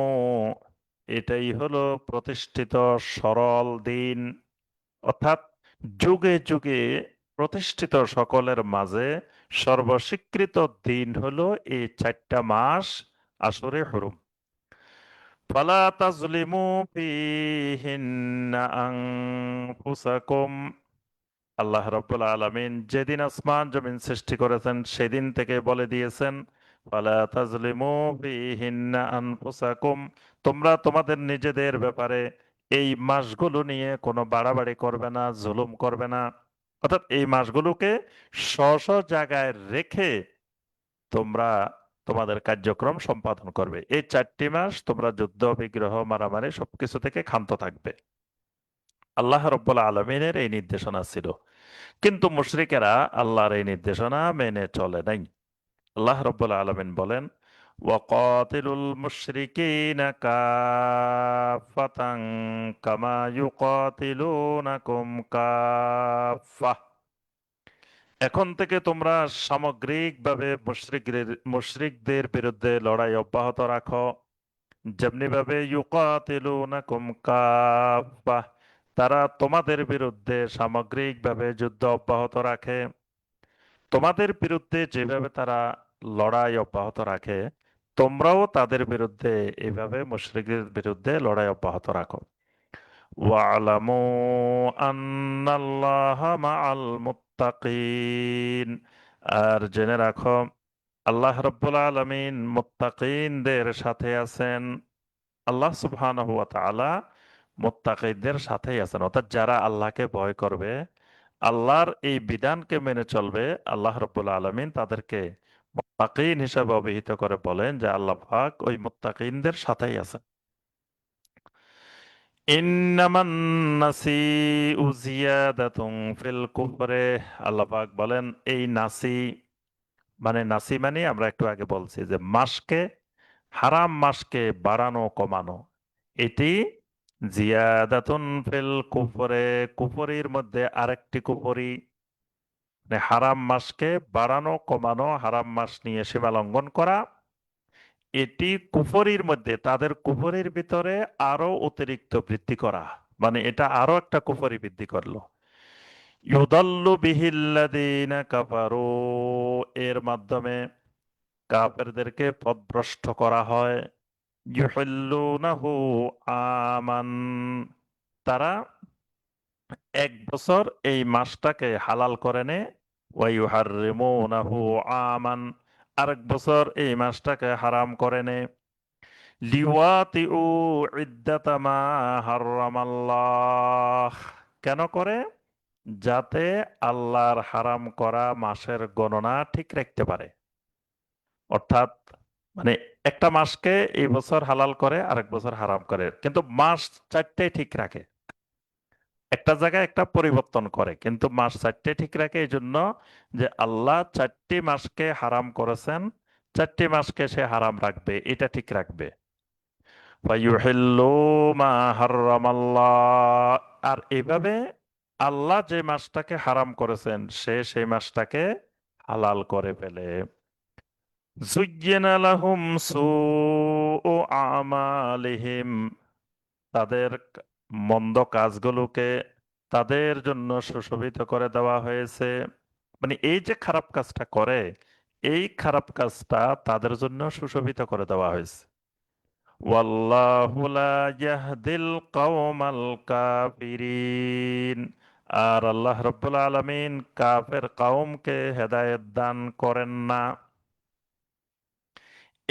S1: এটাই হলো প্রতিষ্ঠিত সরল দিন। অর্থাৎ যুগে যুগে প্রতিষ্ঠিত সকলের মাঝে সর্বস্বীকৃত দিন হলো এই 4টা মাস আশুরে হুরুম। ফালা তাজলিমু ফীহিন্না আনফুসাকুম, আল্লাহ রাব্বুল আলামিন যেদিন আসমান জমিন সৃষ্টি করেছেন সেদিন থেকে বলে দিয়েছেন, ফালা তাজলিমু ফীহিন্না আনফুসাকুম, তোমরা তোমাদের নিজেদের ব্যাপারে এই মাসগুলো নিয়ে কোনো বাড়াবাড়ি করবে না, জুলুম করবে না। অর্থাৎ এই মাসগুলোকে স্ব জায়গায় রেখে তোমরা তোমাদের কার্যক্রম সম্পাদন করবে। এই 4টি মাস তোমরা যুদ্ধ, বিগ্রহ, মারামারি সবকিছু থেকে ক্ষান্ত থাকবে। আল্লাহ রাব্বুল আলামিনের এই নির্দেশনা ছিল, কিন্তু মুশরিকেরা আল্লাহর এই নির্দেশনা মেনে চলে নাই। আল্লাহ রাব্বুল আলামিন বলেন, ওয়াকাতিলুল মুশরিকিনা কাফাতান কামা ইউকাতিলুনাকুম কাফাহ, এখন থেকে তোমরা সামগ্রিকভাবে মুশরিকদের বিরুদ্ধে লড়াই অব্যাহত রাখো, যেমনি ভাবে ইউকাতিলুনাকুম কাফাহ, তারা তোমাদের বিরুদ্ধে সামগ্রিকভাবে যুদ্ধ অব্যাহত রাখে। তোমাদের বিরুদ্ধে যেভাবে তারা লড়াই অব্যাহত রাখে, তোমরাও তাদের বিরুদ্ধে এভাবে মুশরিকদের বিরুদ্ধে লড়াই অব্যাহত রাখো। ওয়ালামু আন্নাল্লাহা মাআল মুত্তাকিন। আর জেনে রাখো আল্লাহ রাব্বুল আলামিন মুত্তাকিনদের সাথে আছেন। আল্লাহ সুবহানাহু ওয়া তাআলা মুত্তাকিদের সাথেই আছেন, অর্থাৎ যারা আল্লাহকে ভয় করবে, আল্লাহর এই বিধানকে মেনে চলবে, আল্লাহ রাব্বুল আলামিন তাদেরকে মুত্তাকিন হিসেবে অভিহিত করে বলেন যে আল্লাহ পাক ওই মুত্তাকিনদের সাথেই আছেন। ইন্নামান নাসিউ জিয়াদাতুন ফিল কুফরে, আল্লাহ পাক বলেন এই নাসি মানে আমরা একটু আগে বলছি যে মাসকে, হারাম মাসকে বাড়ানো কমানো, এটি জিয়াদাতুন ফিল কুফরে, কুফরির মধ্যে আরেকটি কুফরি, মানে হারাম মাসকে বাড়ানো কমানো, হারাম মাস নিয়ে সীমা লঙ্ঘন করা, এটি কুফরির মধ্যে, তাদের কুফরির ভিতরে আরো অতিরিক্ত বৃদ্ধি করা, মানে এটা আরো একটা কুফরি বৃদ্ধি করলো। ইউদাল্লু বিহিল্লাযীনা কাফারু, এর মাধ্যমে কাফেরদেরকে পথভ্রষ্ট করা হয়। ইউহিল্লুনাহু আমান, তারা এক বছর এই মাসটাকে হালাল করে নেয়। ওয়াইউহাররিমুনাহু আমান, আরেক বছর এই মাসটাকে হারাম করে নেয়। লিওয়াতিউ ইদ্দাতা মা হারামাল্লাহ, কেন করে? যাতে আল্লাহর হারাম করা মাসের গণনা ঠিক রাখতে পারে। অর্থাৎ মানে একটা মাসকে এই বছর হালাল করে আরেক বছর হারাম করে, কিন্তু মাস চারটে ঠিক রাখে। একটা জায়গায় একটা পরিবর্তন করে, কিন্তু মাস চারটে ঠিক রাখে এই জন্য যে আল্লাহ চারটি মাসকে হারাম করেছেন, চারটি মাসকে সে হারাম রাখবে, এটা ঠিক রাখবে। ফায়ুহিল্লু মা হারামাল্লাহ, আর এভাবে আল্লাহ যে মাসটাকে হারাম করেছেন সে সেই মাসটাকে হালাল করে ফেলে। যুয়্যিনা লাহুম সুউ আমালিহিম, তাদের মন্দ কাজগুলোকে তাদের জন্য সুশোভিত করে দেওয়া হয়েছে, মানে এই যে খারাপ কাজটা করে, এই খারাপ কাজটা তাদের জন্য সুশোভিত করে দেওয়া হয়েছে। ওয়াল্লাহু লা ইয়াহদিল কওমাল কাফিরিন, আর আল্লাহ রাব্বুল আলামিন কাফের কওমকে হেদায়েত দান করেন না।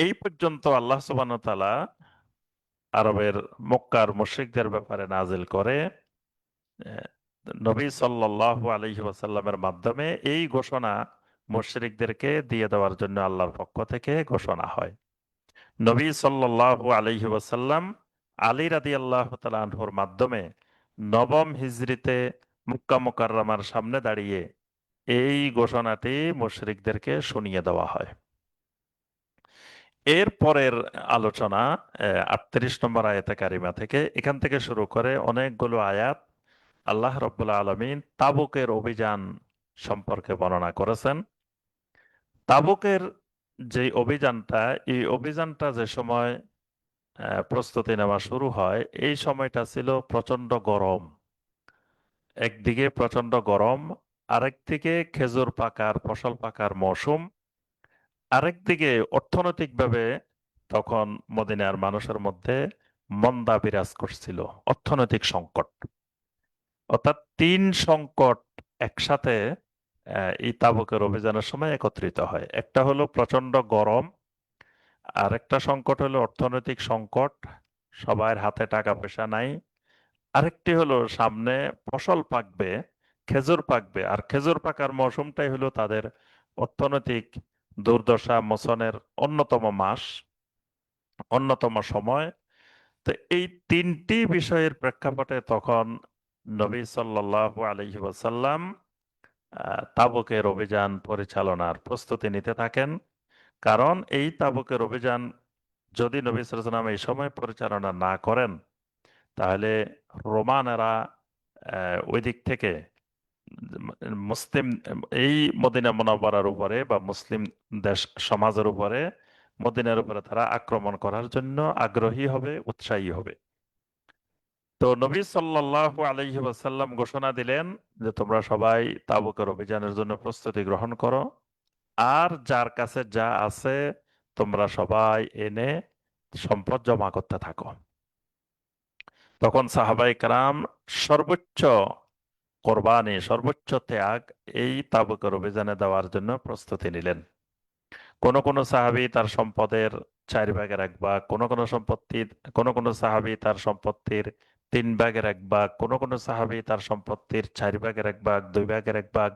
S1: এই পর্যন্ত আল্লাহ সুবহানাহু ওয়া তাআলা আরবের মক্কার মুশরিকদের ব্যাপারে নাজিল করে আহ, নবী সাল্লাল্লাহু আলাইহি ওয়াসাল্লামের মাধ্যমে এই ঘোষণা মুশরিকদেরকে দিয়ে দেওয়ার জন্য আল্লাহর পক্ষ থেকে ঘোষণা হয়। নবী সাল্লাল্লাহু আলাইহি ওয়াসাল্লাম আলী রাদিয়াল্লাহু তাআলা আনহুর মাধ্যমে নবম হিজরিতে মক্কা মুকাররমার সামনে দাঁড়িয়ে এই ঘোষণাটি মুশরিকদেরকে শুনিয়ে দেওয়া হয়। এর পরের আলোচনা 38 নম্বর আয়াতে কারিমা থেকে, এখান থেকে শুরু করে অনেকগুলো আয়াত আল্লাহ রাব্বুল আলামিন তাবুকের অভিযান সম্পর্কে বর্ণনা করেছেন। তাবুকের যে অভিযানটা, এই অভিযানটা যে সময় প্রস্তুতি নেওয়া শুরু হয়, এই সময়টা ছিল প্রচন্ড গরম। একদিকে প্রচন্ড গরম, আরেকদিকে খেজুর পাকার, ফসল পাকার মৌসুম, আরেকদিকে অর্থনৈতিকভাবে তখন মদিনার মানুষের মধ্যে মন্দা বিরাজ করছিল, অর্থনৈতিক সংকট। অর্থাৎ তিন সংকট একসাথে এই তাবুকের অভিযানের সময় একত্রিত হয়। একটা হলো প্রচন্ড গরম, আর একটা সংকট হলো অর্থনৈতিক সংকট, সবার হাতে টাকা পয়সা নাই। আরেকটি হলো সামনে ফসল পাকবে, খেজুর পাকবে, আর খেজুর পাকার মৌসুমটাই হলো তাদের অর্থনৈতিক দুর্দশা মোচনের অন্যতম মাস, অন্যতম সময়। তো এই তিনটি বিষয়ের প্রেক্ষাপটে তখন নবী সাল্লাল্লাহু আলাইহি ওয়াসাল্লাম তাবুকের অভিযান পরিচালনার প্রস্তুতি নিতে থাকেন। কারণ এই তাবুকের অভিযান যদি নবী সাল্লাল্লাহু আলাইহি ওয়াসাল্লাম এই সময় পরিচালনা না করেন, তাহলে রোমানেরা ওই দিক থেকে মুসলিম, এই মদিনা মুনাওয়ারার উপরে বা মুসলিম দেশ সমাজের উপরে, মদিনার উপরে তারা আক্রমণ করার জন্য আগ্রহী হবে, উৎসাহী হবে। তো নবী সাল্লাল্লাহু আলাইহি ওয়াসাল্লাম ঘোষণা দিলেন যে তোমরা সবাই তাবুকের অভিযানের জন্য প্রস্তুতি গ্রহণ করো, আর যার কাছে যা আছে তোমরা সবাই এনে সম্পদ জমা করতে থাকো। তো তখন সাহাবায়ে কেরাম সর্বোচ্চ কোরবানি, সর্বোচ্চ ত্যাগ এই তাবুকের অভিযানে দেওয়ার জন্য প্রস্তুতি নিলেন। কোন কোন সাহাবী তার সম্পদের 4 ভাগের 1 ভাগ, কোন কোন সাহাবী তার সম্পত্তির 3 ভাগের 1 ভাগ, কোন কোন সাহাবী তার সম্পত্তির 4 ভাগের 1 ভাগ, 2 ভাগের 1 ভাগ,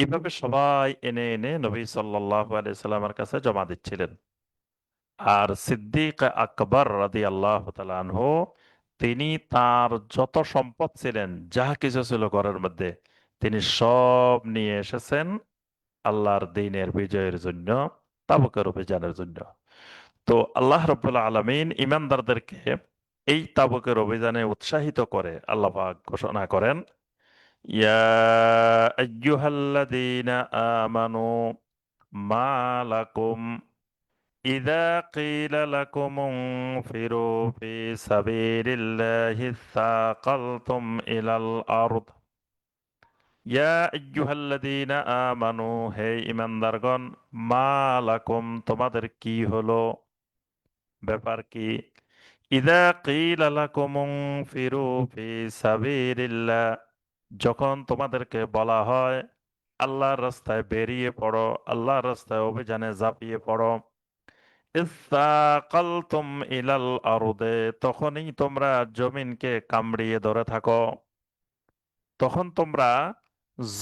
S1: এভাবে সবাই এনে এনে নবী সাল্লাল্লাহু আলাইহি সাল্লামের কাছে জমা দিচ্ছিলেন। আর সিদ্দিক আকবর রাদিয়াল্লাহু তাআলা আনহু, তিনি তার যত সম্পদ ছিলেন, যাহা কিছু ছিল ঘরের মধ্যে, তিনি সব নিয়ে এসেছেন আল্লাহর দ্বীনের বিজয়ের জন্য, তাবুকের অভিযানের জন্য। তো আল্লাহ রাব্বুল আলামিন ঈমানদারদেরকে এই তাবুকের অভিযানে উৎসাহিত করে আল্লাহ পাক ঘোষণা করেন, ইয়া আইয়ুহাল্লাযীনা আমানু মা লাকুম ইযা ক্বিলা লাকুম ইনফিরু ফি সাবিলিল্লাহি সাকালতুম ইলাল আরদ। ইয়া আইয়ুহাল্লাযীনা আমানু, হে ঈমানদারগণ, মা লাকুম, তোমাদের কি হলো, ব্যাপার কি? ইযা ক্বিলা লাকুম ইনফিরু ফি সাবিলিল্লাহ, যখন তোমাদেরকে বলা হয় আল্লাহর রাস্তায় বেরিয়ে পড়ো, আল্লাহর রাস্তায় অভিযানে ঝাঁপিয়ে পড়ো, ইসসাকালতুম ইলাল আরদে, তখনই তোমরা জমিনকে কামড়িয়ে ধরে থাকো। তখন তোমরা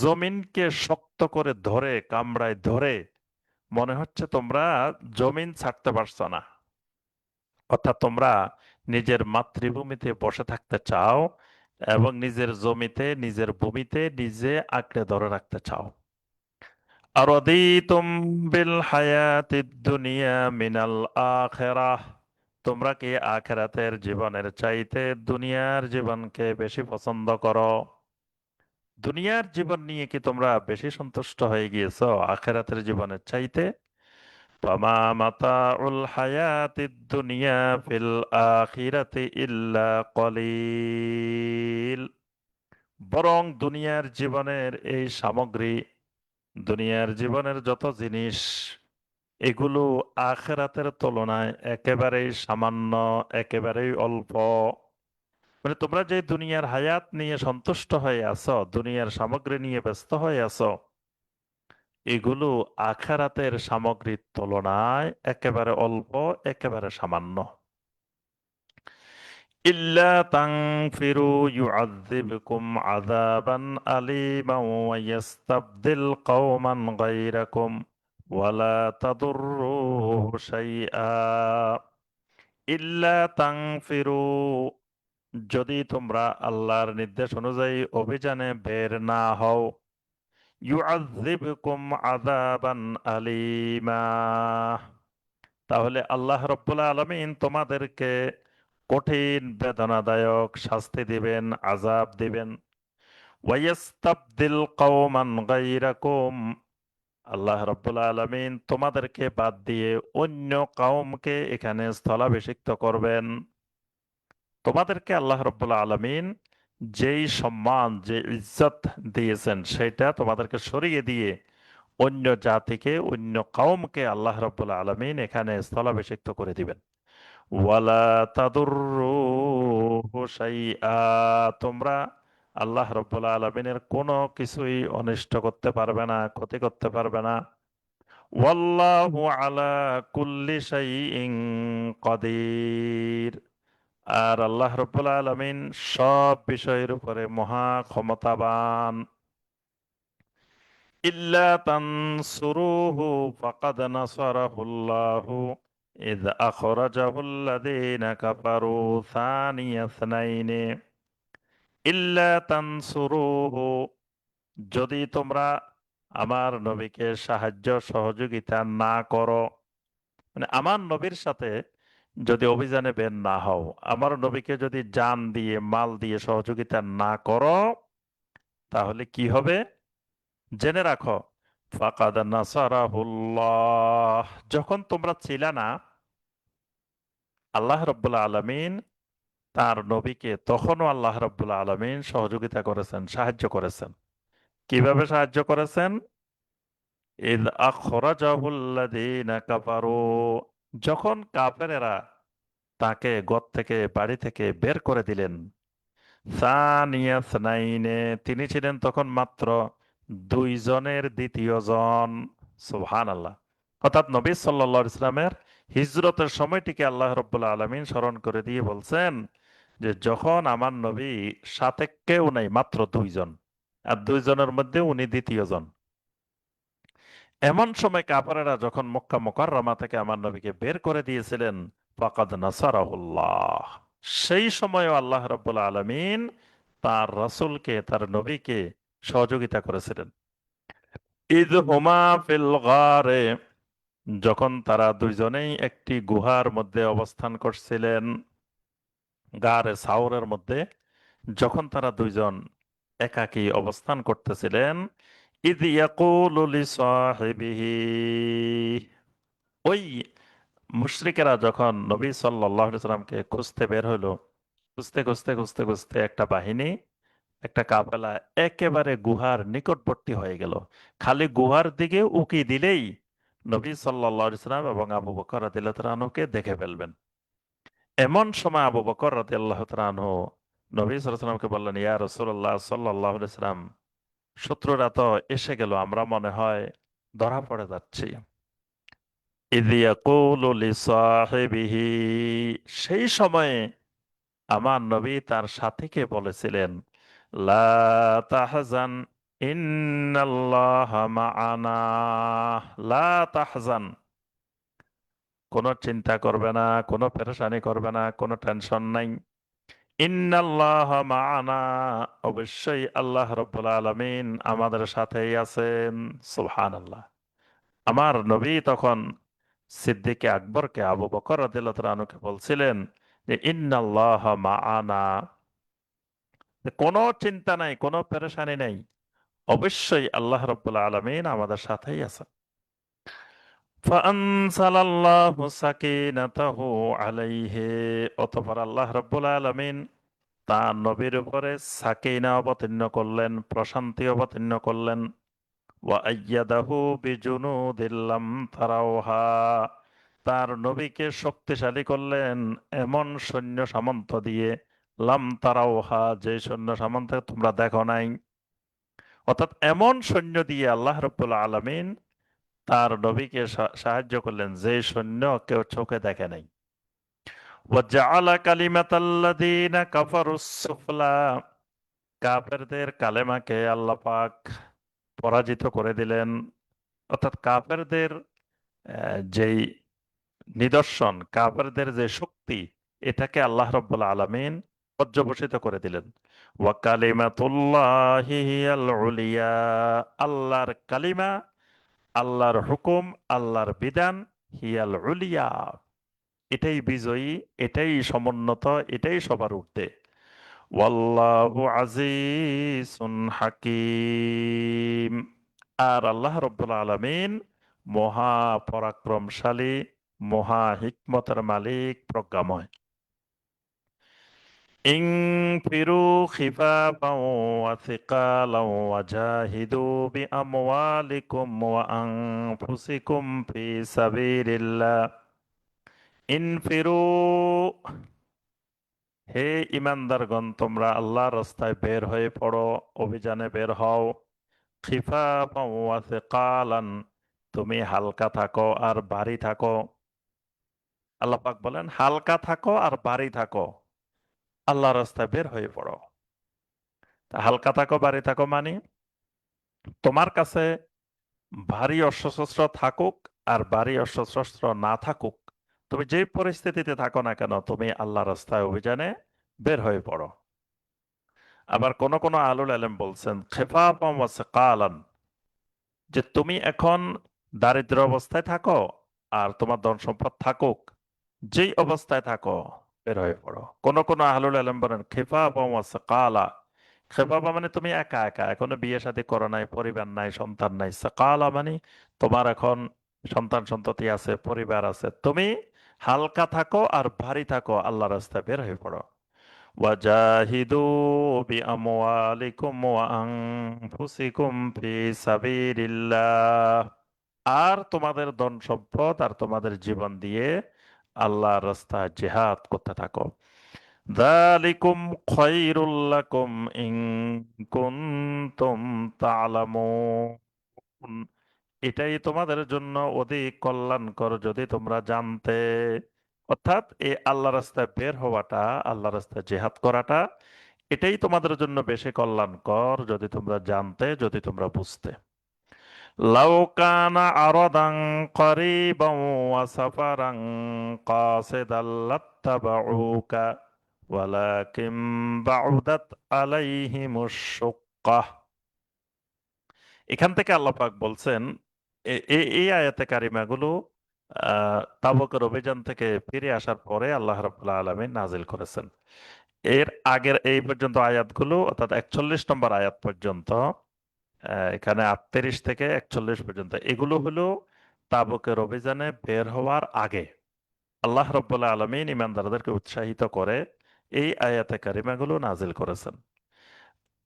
S1: জমিনকে শক্ত করে ধরে, কামড়ায় ধরে, মনে হচ্ছে তোমরা জমিন ছাড়তে পারছো না। অর্থাৎ তোমরা নিজের মাতৃভূমিতে বসে থাকতে চাও এবং নিজের জমিতে, নিজের ভূমিতে নিজে আঁকড়ে ধরে রাখতে চাও। আরদিতুম বিল হায়াতিদ দুনিয়া মিনাল আখিরাহ, তোমরা কি আখিরাতের জীবনের চাইতে দুনিয়ার জীবনকে বেশি পছন্দ করো? দুনিয়ার জীবন নিয়ে কি তোমরা বেশি সন্তুষ্ট হয়ে গিয়েছো আখিরাতের জীবনের চাইতে? ফামা মাতাউল হায়াতিদ দুনিয়া ফিল আখিরাতি ইল্লা কলিল, বরং দুনিয়ার জীবনের এই সামগ্রী, দুনিয়ার জীবনের যত জিনিস, এগুলো আখিরাতের তুলনায় একেবারেই সামান্য, একেবারেই অল্প। মানে তোমরা যে দুনিয়ার হায়াত নিয়ে সন্তুষ্ট হয়ে আছো, দুনিয়ার সামগ্রী নিয়ে ব্যস্ত হয়ে আছো, এগুলো আখিরাতের সামগ্রীর তুলনায় একেবারে অল্প, একেবারে সামান্য। ইল্লা তানফিরু ইউআযযিবকুম আযাবান আলীমান ওয়া ইস্তাবদিল কওমান গায়রাকুম ওয়া লা তাদুররুহু শাইআ। ইল্লা তানফিরু, যদি তোমরা আল্লাহর নির্দেশ অনুযায়ী অভিযানে বের না হও, ইউআযযিবকুম আযাবান আলীমা, তাহলে আল্লাহ রাব্বুল আলামিন তোমাদেরকে কঠিন বেদনাদায়ক শাস্তি দিবেন, আযাব দিবেন। ওয়াইস্তাবদিল কওমান গায়রাকুম, আল্লাহ রাব্বুল আলামিন তোমাদেরকে বাদ দিয়ে অন্য কওমকে এখানে স্থলাভিষিক্ত করবেন। তোমাদেরকে আল্লাহ রাব্বুল আলামিন যেই সম্মান, যে ইজ্জত দিয়েছেন, সেটা তোমাদেরকে সরিয়ে দিয়ে অন্য জাতিকে, অন্য কওমকে আল্লাহ রাব্বুল আলামিন এখানে স্থলাভিষিক্ত করে দিবেন। ওয়ালা তাদুররুহু শাইআ, তোমরা আল্লাহ রাব্বুল আলামিনের কোনো কিছুই অনিষ্ট করতে পারবে না, ক্ষতি করতে পারবে না। ওয়াল্লাহু আলা কুল্লি শাইইন কাদির, আর আল্লাহ রাব্বুল আলামিন সব বিষয়ের উপরে মহা ক্ষমতাবান। ইল্লা তানসুরুহু ফাকাদ নাসারাহুল্লাহু ইয আখরাজাহুল্লাযীনা কাফারু সানিয়া ইসনাইনি। ইল্লা তানসুরুহু, যদি তোমরা আমার নবীকে সাহায্য সহযোগিতা না করো, মানে আমার নবীর সাথে যদি অভিযানে বের না হও, আমার নবীকে যদি জান দিয়ে, মাল দিয়ে সহযোগিতা না করো, তাহলে কি হবে জেনে রাখো। ফাকাদ নাসারাহুল্লাহ, যখন তোমরা ছিলে না, আল্লাহ রাব্বুল আলামিন তার নবীকে তখনও আল্লাহ রাব্বুল আলামিন সহযোগিতা করেছেন, সাহায্য করেছেন। কিভাবে সাহায্য করেছেন? ইয আখরাজাহুল্লাযীনা কাফারু, যখন কাফেরেরা তাকে ঘর থেকে বাড়ি থেকে বের করে দিলেন। সানিয়া স্নাইনে, তিনি ছিলেন তখন মাত্র দুইজনের দ্বিতীয় জন। সুবহানাল্লাহ। অর্থাৎ নবী সাল্লাল্লাহু আলাইহি ইসলামের হিজরতের সময়টিকে আল্লাহ রাব্বুল আলামিন স্মরণ করে দিয়ে বলছেন যে যখন আমার নবী সাথে কেউ নাই, মাত্র দুইজন, আর দুইজনের মধ্যে উনি দ্বিতীয় জন। এমন সময় কাফেরেরা যখন মক্কা মুকাররমা থেকে আমার নবীকে বের করে দিয়েছিলেন, ফাকাদ নাসারাহুল্লাহ, সেই সময়ও আল্লাহ রাব্বুল আলামিন তার রাসূলকে, তার নবীকে সহযোগিতা করেছিলেন। ইয হুমা ফিল গারে, যখন তারা দুইজনেই একটি গুহার মধ্যে অবস্থান করছিলেন, গারে সাউরের মধ্যে যখন তারা দুইজন একাকী অবস্থান করতেছিলেন, ইয ইয়াকুলু লিসাহিবিহি, ওই মুশরিকেরা যখন নবী সাল্লাল্লাহু আলাইহি সাল্লামকে খুঁজতে বের হলো, খুঁজতে খুঁজতে খুঁজতে খুঁজতে একটা বাহিনী, একটা কাফেলা একেবারে গুহার নিকটবর্তী হয়ে গেল। খালি গুহার দিকে উকি দিলেই নবী সাল্লাল্লাহু আলাইহি সাল্লাম এবং আবু বকর রাদিয়াল্লাহু তাআলা আনহুকে দেখে ফেলবেন। এমন সময় আবু বকর রাদিয়াল্লাহু তাআলা আনহু নবী সাল্লাল্লাহু আলাইহি সাল্লামকে বললেন, ইয়া রাসূলুল্লাহ সাল্লাল্লাহু আলাইহি সাল্লাম, শত্রুরা তো এসে গেল, আমরা মনে হয় ধরা পড়ে যাচ্ছি। ইয ইয়াকুলু লিসাহিবিহি, সেই সময়ে আমার নবী তার সাথীকে বলেছিলেন, লা তাহজান ইন্নাল্লাহা মাআনা, লা তাহজান, কোনো চিন্তা করবে না, কোনো পেরেশানি করবে না, কোনো টেনশন নাই। ইন্নাল্লাহা মাআনা, অবশ্যই আল্লাহ রাব্বুল আলামিন আমাদের সাথেই আছেন। সুবহানাল্লাহ। আমার নবী তখন সিদ্দিকে আকবরকে, আবু বকর রাদিয়াল্লাহু তাআলা আনহুকে বলছিলেন যে ইন্নাল্লাহা মাআনা, কোনো চিন্তা নাই, কোনো পেরেশানি নাই, অবশ্যই আল্লাহ রাব্বুল আলামিন আমাদের সাথেই আছেন। ফাআনসালাল্লাহু সাকিনাতাহু আলাইহি, অতঃপর আল্লাহ রাব্বুল আলামিন তার নবীর উপরে সাকিনা অবতীর্ণ করলেন, প্রশান্তি অবতীর্ণ করলেন। ওয়া আইয়াদাহু বিজুনুদিন লাম তারাওহা, তার নবীকে শক্তিশালী করলেন এমন সৈন্য সামন্ত দিয়ে, লাম তারাওহা, যে সৈন্য সামন্ত তোমরা দেখো নাই। অর্থাৎ এমন সৈন্য দিয়ে আল্লাহ রাব্বুল আলামিন তার নবীকে সাহায্য করলেন যে সৈন্য কেউ চোখে দেখে নাই। ওয়াজআলা কালিমাতাল্লাযীনা কাফারুস সুফলা, কাফেরদের কালেমাকে আল্লাহ পাক পরাজিত করে দিলেন। অর্থাৎ কাফেরদের যেই নিদর্শন, কাফেরদের যে শক্তি, এটাকে আল্লাহ রাব্বুল আলামিন পর্যবসিত করে দিলেন। ওয়া কালিমাতুল্লাহি হিয়াল উলিয়া, আল্লাহর কালিমা, আল্লাহর হুকুম, আল্লাহর বিধান, হিয়াল উলিয়া, এটাই বিজয়ী, এটাই সমুন্নত, এটাই সবার ঊর্ধ্বে। ওয়াল্লাহু আজিজুন হাকিম, আর আল্লাহ রাব্বুল আলামিন মহা পরাক্রমশালী, মহা হিকমতের মালিক, প্রজ্ঞাময়। ইনফিরু খিফাফাও ওয়া সিকালাও ওয়া জাহিদু বিআমওয়ালিকুম ওয়া আনফুসিকুম ফি সাবিলিল্লাহ। ইনফিরু, হে ইমানদারগণ, তোমরা আল্লাহর রাস্তায় বের হয়ে পড়ো, অভিযানে বের হও। খিফাফাও ওয়া সিকালান, তুমি হালকা থাকো আর ভারী থাকো। আল্লাহ পাক বলেন হালকা থাকো আর ভারী থাকো, আল্লাহর রাস্তায় বের হয়ে পড়ো। তা হালকা থাকো, ভারী থাকো মানে তোমার কাছে ভারী অস্ত্রশস্ত্র থাকুক আর ভারী অস্ত্রশস্ত্র না থাকুক, তুমি যে পরিস্থিতিতে থাকো না কেন, তুমি আল্লাহ রাস্তায় অভিযানে বের হয়ে পড়ো। আবার কোন কোন আলুল আলেম বলছেন খেফাফাম ওয়া সিকালান, যে তুমি এখন দারিদ্র অবস্থায় থাকো আর তোমার ধন সম্পদ থাকুক, যেই অবস্থায় থাকো বের হয়ে পড়ো। কোন কোন আহলুল আলম বলেন খেফাফাম ওয়া সিকালা, খেফাফা মানে তুমি একা একা, এখনো বিয়ে শাদী করো নাই, পরিবার নাই, সন্তান নাই। সিকালা মানে তোমার এখন সন্তান সন্ততি আছে, পরিবার আছে, তুমি হালকা থাকো আর ভারী থাকো, আল্লাহ রাস্তায় বের হয়ে পড়ো। ওয়াজাহিদু বিআমওয়ালিকুম ওয়া আনফুসিকুম ফি সাবিলিল্লাহ, আর তোমাদের ধন সম্পদ আর তোমাদের জীবন দিয়ে আল্লাহর রাস্তায় জিহাদ করতে থাকো। যালিকুম খায়রুল লাকুম ইন কুনতুম তা'লামুন, এটাই তোমাদের জন্য অধিক কল্যাণকর যদি তোমরা জানতে। অর্থাৎ এই আল্লাহ রাস্তায় বের হওয়াটা, আল্লাহ রাস্তায় জিহাদ করাটা, এটাই তোমাদের জন্য বেশি কল্যাণকর যদি তোমরা জানতে, যদি তোমরা বুঝতে। লাউ কানা আরাদান করিবান ওয়া সাফারান কাসিদান লাত্তাবাউকা ওয়ালাকিন বাউদাত আলাইহিমুশ শুক্কাহ। এখান থেকে আল্লাহ পাক বলছেন, এই আয়াতে কারিমাগুলো তাবুকের অভিযান থেকে ফিরে আসার পরে আল্লাহ রাব্বুল আলামিন নাজিল করেছেন। এর আগের এই পর্যন্ত আয়াতগুলো, অর্থাৎ 41 নম্বর আয়াত পর্যন্ত, এখানে 38 থেকে 41 পর্যন্ত, এগুলো হলো তাবুকের অভিযানে বের হওয়ার আগে আল্লাহ রাব্বুল আলামিন ইমানদারদেরকে উৎসাহিত করে এই আয়াতে কারিমাগুলো নাজিল করেছেন।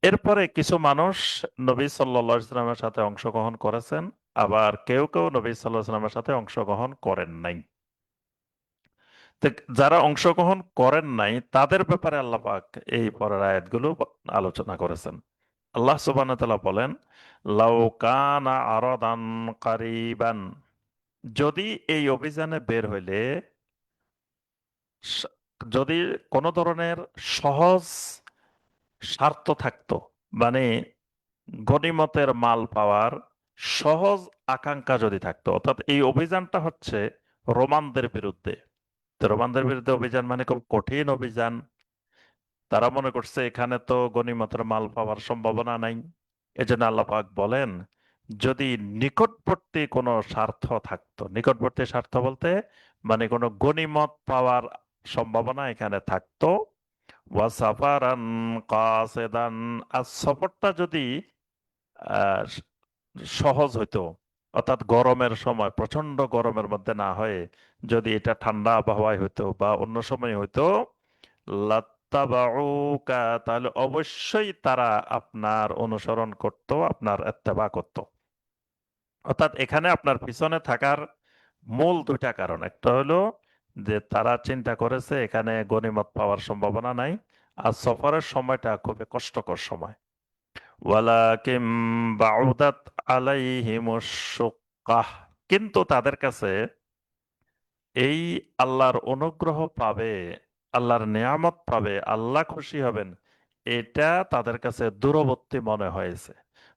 S1: এরপরে কিছু মানুষ নবী সাল্লাল্লাহু আলাইহি ওয়াসাল্লামের সাথে অংশগ্রহণ করেছেন, আবার কেউ কেউ নবী সাল্লাল্লাহু আলাইহি ওয়াসাল্লামের সাথে অংশগ্রহণ করেন নাই। তো যারা অংশগ্রহণ করেন নাই তাদের ব্যাপারে আল্লাহ পাক এই পরের আয়াতগুলো আলোচনা করেছেন। আল্লাহ সুবহানাহু ওয়া তাআলা বলেন, লাউ কানা আরাদান কারিবান, যদি এই অভিযানে বের হইলে স- যদি কোনো ধরনের সহজ স্বার্থ থাকতো, মানে গনিমতের মাল পাওয়ার সহজ আকাঙ্ক্ষা যদি থাকতো, অর্থাৎ এই অভিযানটা হচ্ছে রোমানদের বিরুদ্ধে। তো রোমানদের বিরুদ্ধে অভিযান মানে খুব কঠিন অভিযান। তারা মনে করছে এখানে তো গনিমতের মাল পাওয়ার সম্ভাবনা নাই। এজন্য আল্লাহ পাক বলেন, যদি নিকটবর্তী কোনো স্বার্থ থাকতো, নিকটবর্তী স্বার্থ বলতে মানে কোনো গনিমত পাওয়ার সম্ভাবনা এখানে থাকতো, ওয়াসাফারান কাসিদান, আর সফরটা যদি আহ সহজ হইতো, অর্থাৎ গরমের সময় প্রচন্ড গরমের মধ্যে না হয়ে যদি এটা ঠান্ডা আবহাওয়ায় হইতো বা অন্য সময় হইতো, লাত্তাবাউকা, তাহলে অবশ্যই তারা আপনার অনুসরণ করত, আপনার ইত্তেবা করত। অর্থাৎ এখানে আপনার পিছনে থাকার মূল দুইটা কারণ, একটা হলো যে তারা চিন্তা করেছে এখানে গনিমত পাওয়ার সম্ভাবনা নাই, আর সফরের সময়টা খুবই কষ্টকর সময়। ওয়ালাকিম বাউদাত আলাইহিমুশ শুক্কাহ, কিন্তু তাদের কাছে এই আল্লাহর অনুগ্রহ পাবে, আল্লাহর নিয়ামত পাবে, আল্লাহ খুশি হবেন, এটা তাদের কাছে দূরবর্তী মনে হয়েছে।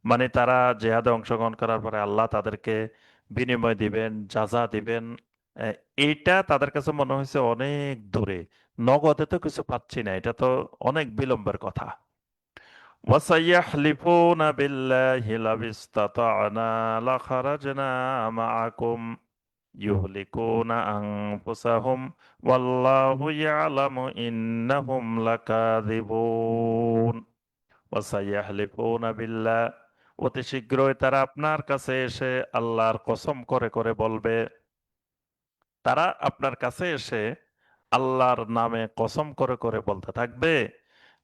S1: মানে তারা জেহাদে অংশগ্রহণ করার পরে আল্লাহ তাদেরকে বিনিময় দিবেন, যাজা দিবেন, আহ, এইটা তাদের কাছে মনে হয়েছে অনেক দূরে। নগদে তো কিছু পাচ্ছি না, এটা তো অনেক বিলম্বের কথা। وسيحلفون بالله لو استطعنا لخرجنا معكم يهلكون أنفسهم والله يعلم إنهم لكاذبون وسيحلفون بالله, অতি শীঘ্রই তারা আপনার কাছে এসে আল্লাহর কসম করে করে বলবে, তারা আপনার কাছে এসে আল্লাহর নামে কসম করে করে বলতে থাকবে,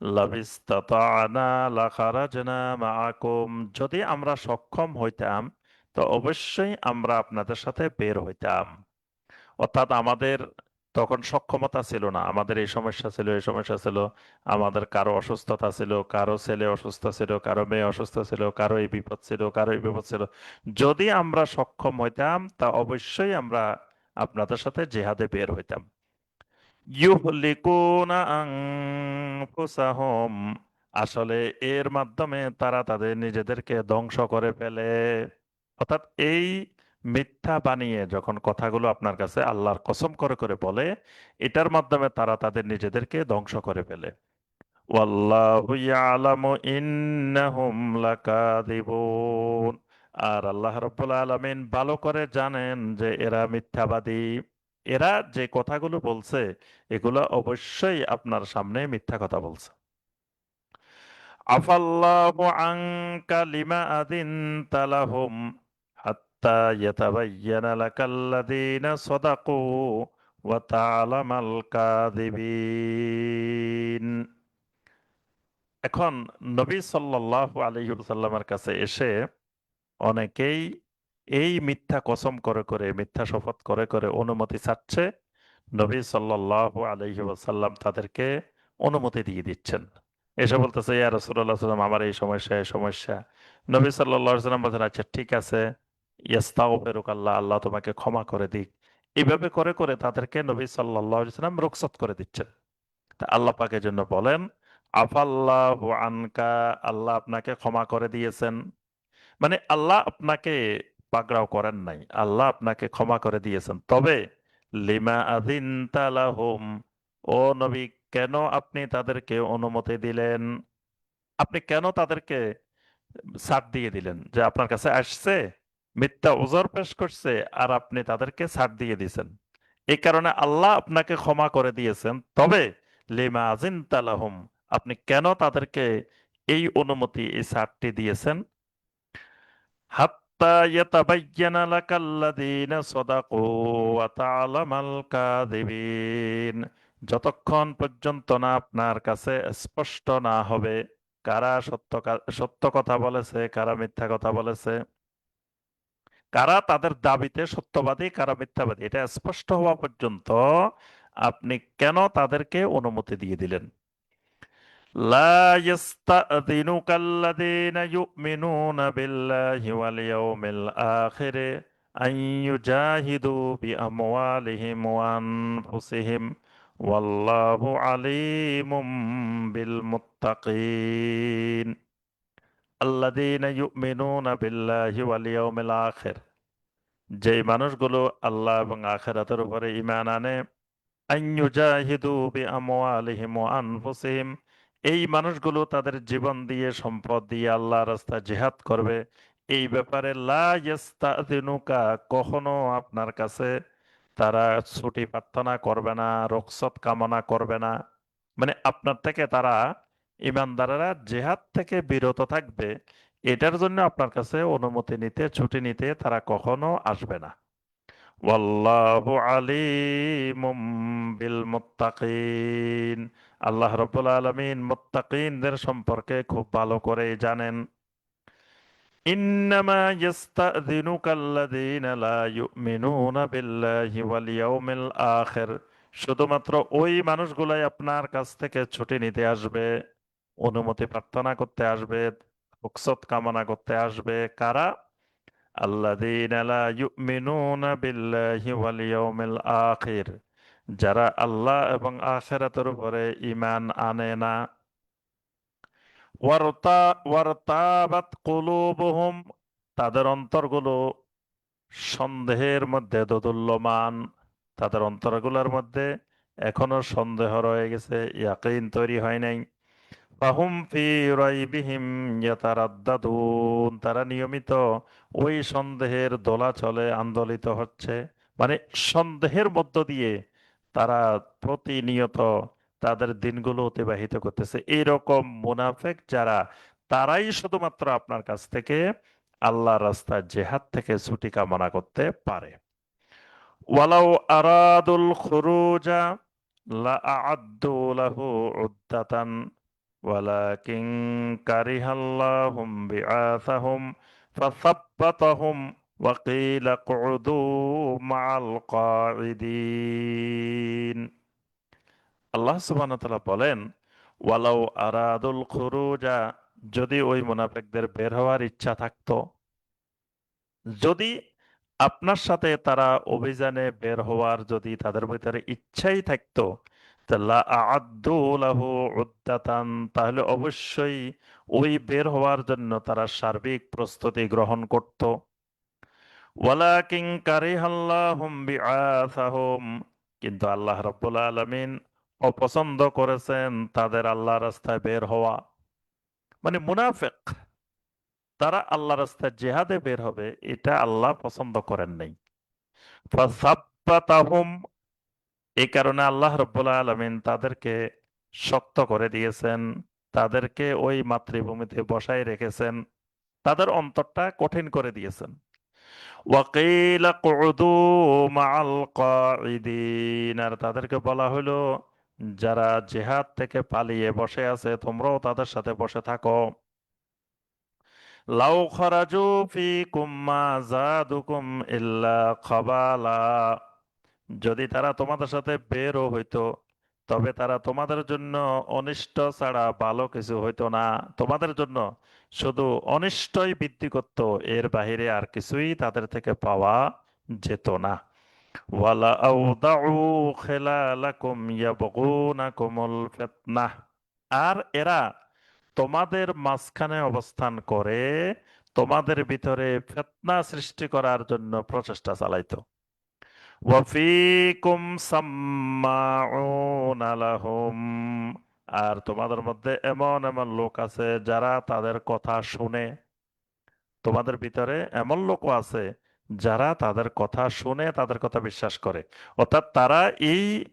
S1: লাবিস্তাতা'না লাখারাজনা মাআকুম, যদি আমরা সক্ষম হইতাম তো অবশ্যই আমরা আপনাদের সাথে বের হইতাম। অর্থাৎ আমাদের তখন সক্ষমতা ছিল না, আমাদের এই সমস্যা ছিল, এই সমস্যা ছিল, আমাদের কারো অসুস্থতা ছিল, কারো ছেলে অসুস্থ ছিল, কারো মেয়ে অসুস্থ ছিল, কারো এই বিপদ ছিল, কারো এই বিপদ ছিল। যদি আমরা সক্ষম হইতাম তা অবশ্যই আমরা আপনাদের সাথে জেহাদে বের হইতাম। ইউহলিকুনা আনফুসাহুম, আসলে এর মাধ্যমে তারা তাদের নিজেদেরকে ধ্বংস করে ফেলে। অর্থাৎ এই মিথ্যা বানিয়ে যখন কথাগুলো আপনার কাছে আল্লাহর কসম করে করে বলে, এটার মাধ্যমে তারা তাদের নিজেদেরকে ধ্বংস করে ফেলে। ওয়াল্লাহু ইয়ালামু ইন্নাহুম লাকাযিবুন, আর আল্লাহ রাব্বুল আলামিন ভালো করে জানেন যে এরা মিথ্যাবাদী। এরা যে কথাগুলো বলছে এগুলো অবশ্যই আপনার সামনে মিথ্যা কথা বলছে। আফাল্লাহু আনকা লিমা আযিনতা লাহুম হাত্তা ইয়াতাবায়্যানা লাকাল্লাযীনা সাদাকু ওয়া তা'লামাল কাযিবিন। এখন নবী সাল্লাল্লাহু আলাইহি ওয়াসাল্লামের কাছে এসে অনেকেই এই মিথ্যা কসম করে করে, মিথ্যা শপথ করে করে অনুমতি চাচ্ছে নবী সাল্লাল্লাহু আলাইহি ওয়াসাল্লাম তাদেরকে অনুমতি দিয়ে দিচ্ছেন। এসে বলতেছে, ইয়া রাসূলুল্লাহ সাল্লাম, আমার এই সমস্যা এই সমস্যা। নবী সাল্লাল্লাহু আলাইহি ওয়াসাল্লাম বলছেন, আচ্ছা ঠিক আছে, ইস্তাগফিরুকাল্লাহ, আল্লাহ তোমাকে ক্ষমা করে দিক। এইভাবে করে করে তাদেরকে নবী সাল্লাল্লাহু আলাইহি ওয়াসাল্লাম রুখসত করে দিচ্ছেন। তা আল্লাহ পাকের জন্য বলেন, আফাল্লাহু আনকা, আল্লাহ আপনাকে ক্ষমা করে দিয়েছেন। মানে আল্লাহ আপনাকে পাকড়াও করেন নাই, আল্লাহ আপনাকে ক্ষমা করে দিয়েছেন। তবে লিমা আযিনতা লাহুম, ও নবী, কেন আপনি তাদেরকে অনুমতি দিলেন? আপনি কেন তাদেরকে ছাড় দিয়ে দিলেন? যে আপনার কাছে আসছে, মিথ্যা ওজর পেশ করছে, আর আপনি তাদেরকে ছাড় দিয়ে দিয়েছেন। এই কারণে আল্লাহ আপনাকে ক্ষমা করে দিয়েছেন। তবে লিমা আযিনতা লাহুম, আপনি কেন তাদেরকে এই অনুমতি, এই ছাড়টি দিয়েছেন? হাত্তা ইয়াতাবায়্যানা লাকাল্লাযীনা সাদাকু ওয়া তা'লামাল কাযিবিন, যতক্ষণ পর্যন্ত না আপনার কাছে স্পষ্ট না হবে কারা সত্য কথা বলেছে, কারা মিথ্যা কথা বলেছে, কারা তাদের দাবিতে সত্যবাদী, কারা মিথ্যাবাদী, এটা স্পষ্ট হওয়া পর্যন্ত আপনি কেন তাদেরকে অনুমতি দিয়ে দিলেন? لا يستأذنك الذين يؤمنون بالله واليوم الآخر أن يجاهدوا بأموالهم وأنفسهم والله عليم بالمتقين الذين يؤمنون بالله واليوم الآخر, যেই মানুষগুলো আল্লাহ এবং আখিরাতের উপরে ঈমান আনে, আইয়ুজাহিদু বিআমওয়ালিহিম ওয়া আনফুসিহিম, এই মানুষগুলো তাদের জীবন দিয়ে, সম্পদ দিয়ে আল্লাহর রাস্তায় জিহাদ করবে। এই ব্যাপারে লা ইস্তাযিনুকা, কখনো আপনার কাছে তারা ছুটি প্রার্থনা করবে না, রুখসত কামনা করবে না। মানে আপনার থেকে তারা, ঈমানদারেরা জিহাদ থেকে বিরত থাকবে, এটার জন্য আপনার কাছে অনুমতি নিতে, ছুটি নিতে তারা কখনো আসবে না। ওয়াল্লাহু আলিমুম বিল মুত্তাকিন, আল্লাহ রাব্বুল আলামিন মুত্তাকিনদের সম্পর্কে খুব ভালো করে জানেন। ইন্নামা ইস্তাযিনুকাল্লাযীনা লা ইউমিনুনা বিল্লাহি ওয়াল ইয়াউমিল আখির, শুধুমাত্র ওই মানুষগুলাই আপনার কাছ থেকে ছুটি নিতে আসবে, অনুমতি প্রার্থনা করতে আসবে, রুখসত কামনা করতে আসবে। কারা? আল্লাযীনা লা ইউমিনুনা বিল্লাহি ওয়াল ইয়াউমিল আখির, যারা আল্লাহ এবং আখিরাতের উপরে ঈমান আনে না। ওয়ারতাবাত কুলুবুহুম, তাদের অন্তরগুলো সন্দেহের মধ্যে দোদুল্যমান, তাদের অন্তরগুলোর মধ্যে এখনো সন্দেহ রয়ে গেছে, ইয়াকিন তৈরি হয় নাই। ফাহুম ফি রাইবিহিম ইয়াতারাদ্দাদুন, তারা নিয়মিত ওই সন্দেহের দোলাচলে আন্দোলিত হচ্ছে। মানে সন্দেহের মধ্য দিয়ে তারা প্রতিনিয়ত তাদের দিনগুলো অতিবাহিত করতেছে। এইরকম মুনাফিক যারা, তারাই শুধুমাত্র আপনার কাছ থেকে আল্লাহর রাস্তায় জেহাদ থেকে ছুটি কামনা করতে পারে। ওয়ালাউ আরাদুল খুরুজা লা আ'আদ্দু লাহু উদ্দাতান ওয়ালাকিন কারিহাল্লাহুম বিআসাহুম ফাসাব্বাতাহুম ওয়া কিলা কুউদু মা'আল কাঈদিন। আল্লাহ সুবহানাহু ওয়া তাআলা বলেন, ওয়ালাউ আরাদুল খুরুজা, যদি ওই মুনাফিকদের বের হওয়ার ইচ্ছা থাকতো, যদি আপনার সাথে তারা অভিযানে বের হওয়ার যদি তাদের ভিতরে ইচ্ছাই থাকতো, তাহলে অবশ্যই ওই বের হওয়ার জন্য তারা সার্বিক প্রস্তুতি গ্রহণ করত। ওয়ালাকিন কারিহাল্লাহুম বিআসাহুম, কিন্তু আল্লাহ রাব্বুল আলামিন অপছন্দ করেছেন তাদের আল্লাহ রাস্তায় বের হওয়া। মানে মুনাফিক তারা আল্লাহ রাস্তায় জেহাদে বের হবে, এটা আল্লাহ পছন্দ করেন নাই। ফাসাব্বাতাহুম, এই কারণে আল্লাহ রাব্বুল আলামিন তাদেরকে শক্ত করে দিয়েছেন, তাদেরকে ওই মাতৃভূমিতে বসায় রেখেছেন, তাদের অন্তরটা কঠিন করে দিয়েছেন। ওয়াকিলা কুউদু মাআল কাঈদিন, আর তাদেরকে বলা হলো, যারা জিহাদ থেকে পালিয়ে বসে আছে তোমরাও তাদের সাথে বসে থাকো। লাউ খরাজু ফিকুম মা যাদুকুম ইল্লা খাবালা, যদি তারা তোমাদের সাথে বেরও হইতো, তবে তারা তোমাদের জন্য অনিষ্ট ছাড়া ভালো কিছু হইতো না। তোমাদের জন্য শুধু অনিষ্টই বৃদ্ধি করত, এর বাহিরে আর কিছুই তাদের থেকে পাওয়া যেত না। ওয়ালা আউদাউ খিলালাকুম ইয়াবগুনাকুমুল ফিতনাহ। আর এরা তোমাদের মাঝখানে অবস্থান করে তোমাদের ভিতরে ফিতনা সৃষ্টি করার জন্য প্রচেষ্টা চালাইতো। ওয়াফিকুম সাম্মাউনা লাহুম। আর তোমাদের মধ্যে এমন এমন লোক আছে যারা তাদের কথা শুনে। তোমাদের ভিতরে এমন লোকও আছে যারা তাদের কথা শুনে তাদের কথা বিশ্বাস করে। অর্থাৎ তারা এই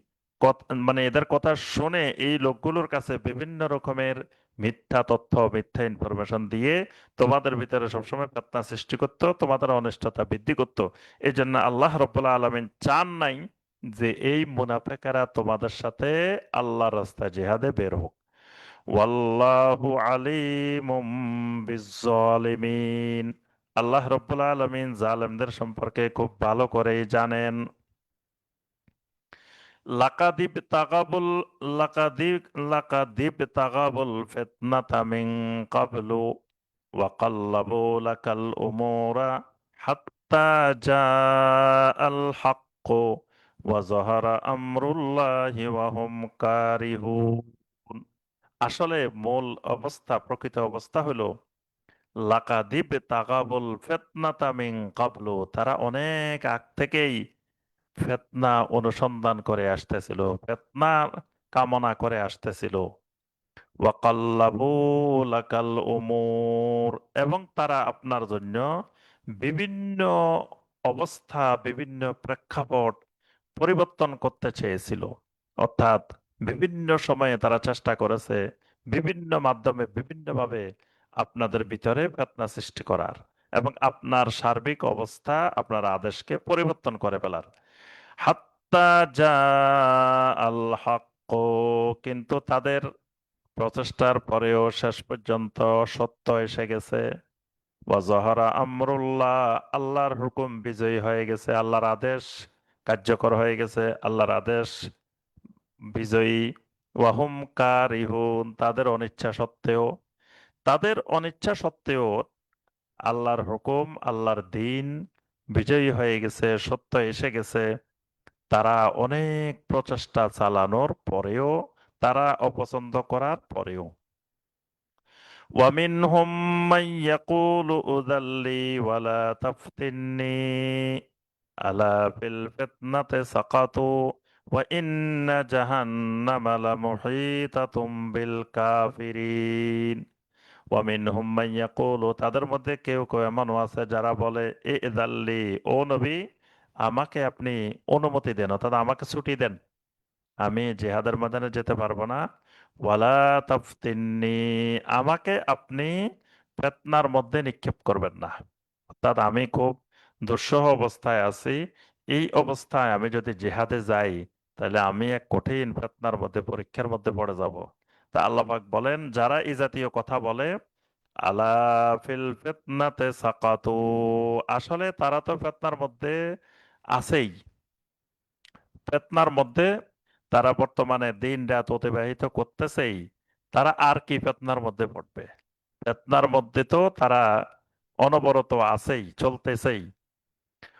S1: মানে এদের কথা শুনে এই লোকগুলোর কাছে বিভিন্ন রকমের মিথ্যা তথ্য, মিথ্যা ইনফরমেশন দিয়ে তোমাদের ভিতরে সবসময় ফিতনা সৃষ্টি করতো, তোমাদের অনিষ্টতা বৃদ্ধি করতো। এই জন্য আল্লাহ রাব্বুল আলামিন চান নাই যে এই মুনাফেকেরা তোমাদের সাথে আল্লাহর রাস্তায় জিহাদে বের হোক। ওয়াল্লাহু আলিমুম বিজ্জালিমিন। আল্লাহ রাব্বুল আলামিন জালেমদের সম্পর্কে খুব ভালো করেই জানেন। লাকাদিব তাগাবুল লাকাদিব লাকাদিব তাগাবুল ফিতনাতা মিন ক্বাবলু ওয়া কাল্লাবু লাকাল উমুরা হাত্তা জাআল হাক্কু ওয়া যাহারা আমরুল্লাহি ওয়া হুম কারিহুন। আসলে মূল অবস্থা, প্রকৃত অবস্থা হলো লাকাদিব তাগাবুল ফিতনাতা মিন ক্বাবলু। তারা অনেক আগ থেকেই ফিতনা অনুসন্ধান করে আসতেছিল, ফিতনা কামনা করে আসতেছিল। ওয়াকাল্লাবু লাকাল উমুর। এবং তারা আপনার জন্য বিভিন্ন অবস্থা, বিভিন্ন প্রেক্ষাপট পরিবর্তন করতে চেয়েছিল। অর্থাৎ বিভিন্ন সময়ে তারা চেষ্টা করেছে বিভিন্ন মাধ্যমে, বিভিন্নভাবে আপনাদের ভিতরে ফিতনা সৃষ্টি করার এবং আপনার সার্বিক অবস্থা, আপনার আদেশকে পরিবর্তন করে ফেলার। হাত্তা জা আল হক। কিন্তু তাদের প্রচেষ্টার পরেও শেষ পর্যন্ত সত্য এসে গেছে। ওয়াজহারা আমরুল্লাহ। আল্লাহর হুকুম বিজয়ী হয়ে গেছে, আল্লাহর আদেশ কার্যকর হয়ে গেছে, আল্লাহর আদেশ বিজয়ী। ওয়াহুম কারিহুন। তাদের অনিচ্ছা সত্ত্বেও, তাদের অনিচ্ছা সত্ত্বেও আল্লাহর হুকুম, আল্লাহর দিন বিজয়ী হয়ে গেছে, সত্য এসে গেছে। তারা অনেক প্রচেষ্টা চালানোর পরেও, তারা অপছন্দ করার পরেও। ومنهم من يقول أذن لي ولا تفتني ألا في الفتنة سقطوا وإن جهنم لمحيطة بالكافرين। ومنهم من يقول। তাদের মধ্যে কেউ কেউ এমনও আছে যারা বলে, এ ইযাল্লি, ও নবী, আমাকে আপনি অনুমতি দেন, অর্থাৎ আমাকে ছুটি দেন, আমি জিহাদের ময়দানে যেতে পারবো না। ওয়ালা তাফতিননি। আমাকে আপনি ফিতনার মধ্যে নিক্ষেপ করবেন না। অর্থাৎ আমি খুব দুঃসহ অবস্থায় আছি। এই অবস্থায় আমি যদি জিহাদে যাই, তাহলে আমি এক কঠিন ফিতনার মধ্যে, পরীক্ষার মধ্যে পড়ে যাব। তা আল্লাহ পাক বলেন, যারা এই জাতীয় কথা বলে, আলা ফিল ফিতনাতে সাকাতু। আসলে তারা তো ফিতনার মধ্যে আছেই। ফিতনার মধ্যে তারা বর্তমানে দিন রাত অতিবাহিত করতেছেই। তারা আর কি ফিতনার মধ্যে পড়বে? ফিতনার মধ্যে তো তারা অনবরত আছেই, চলতেছেই।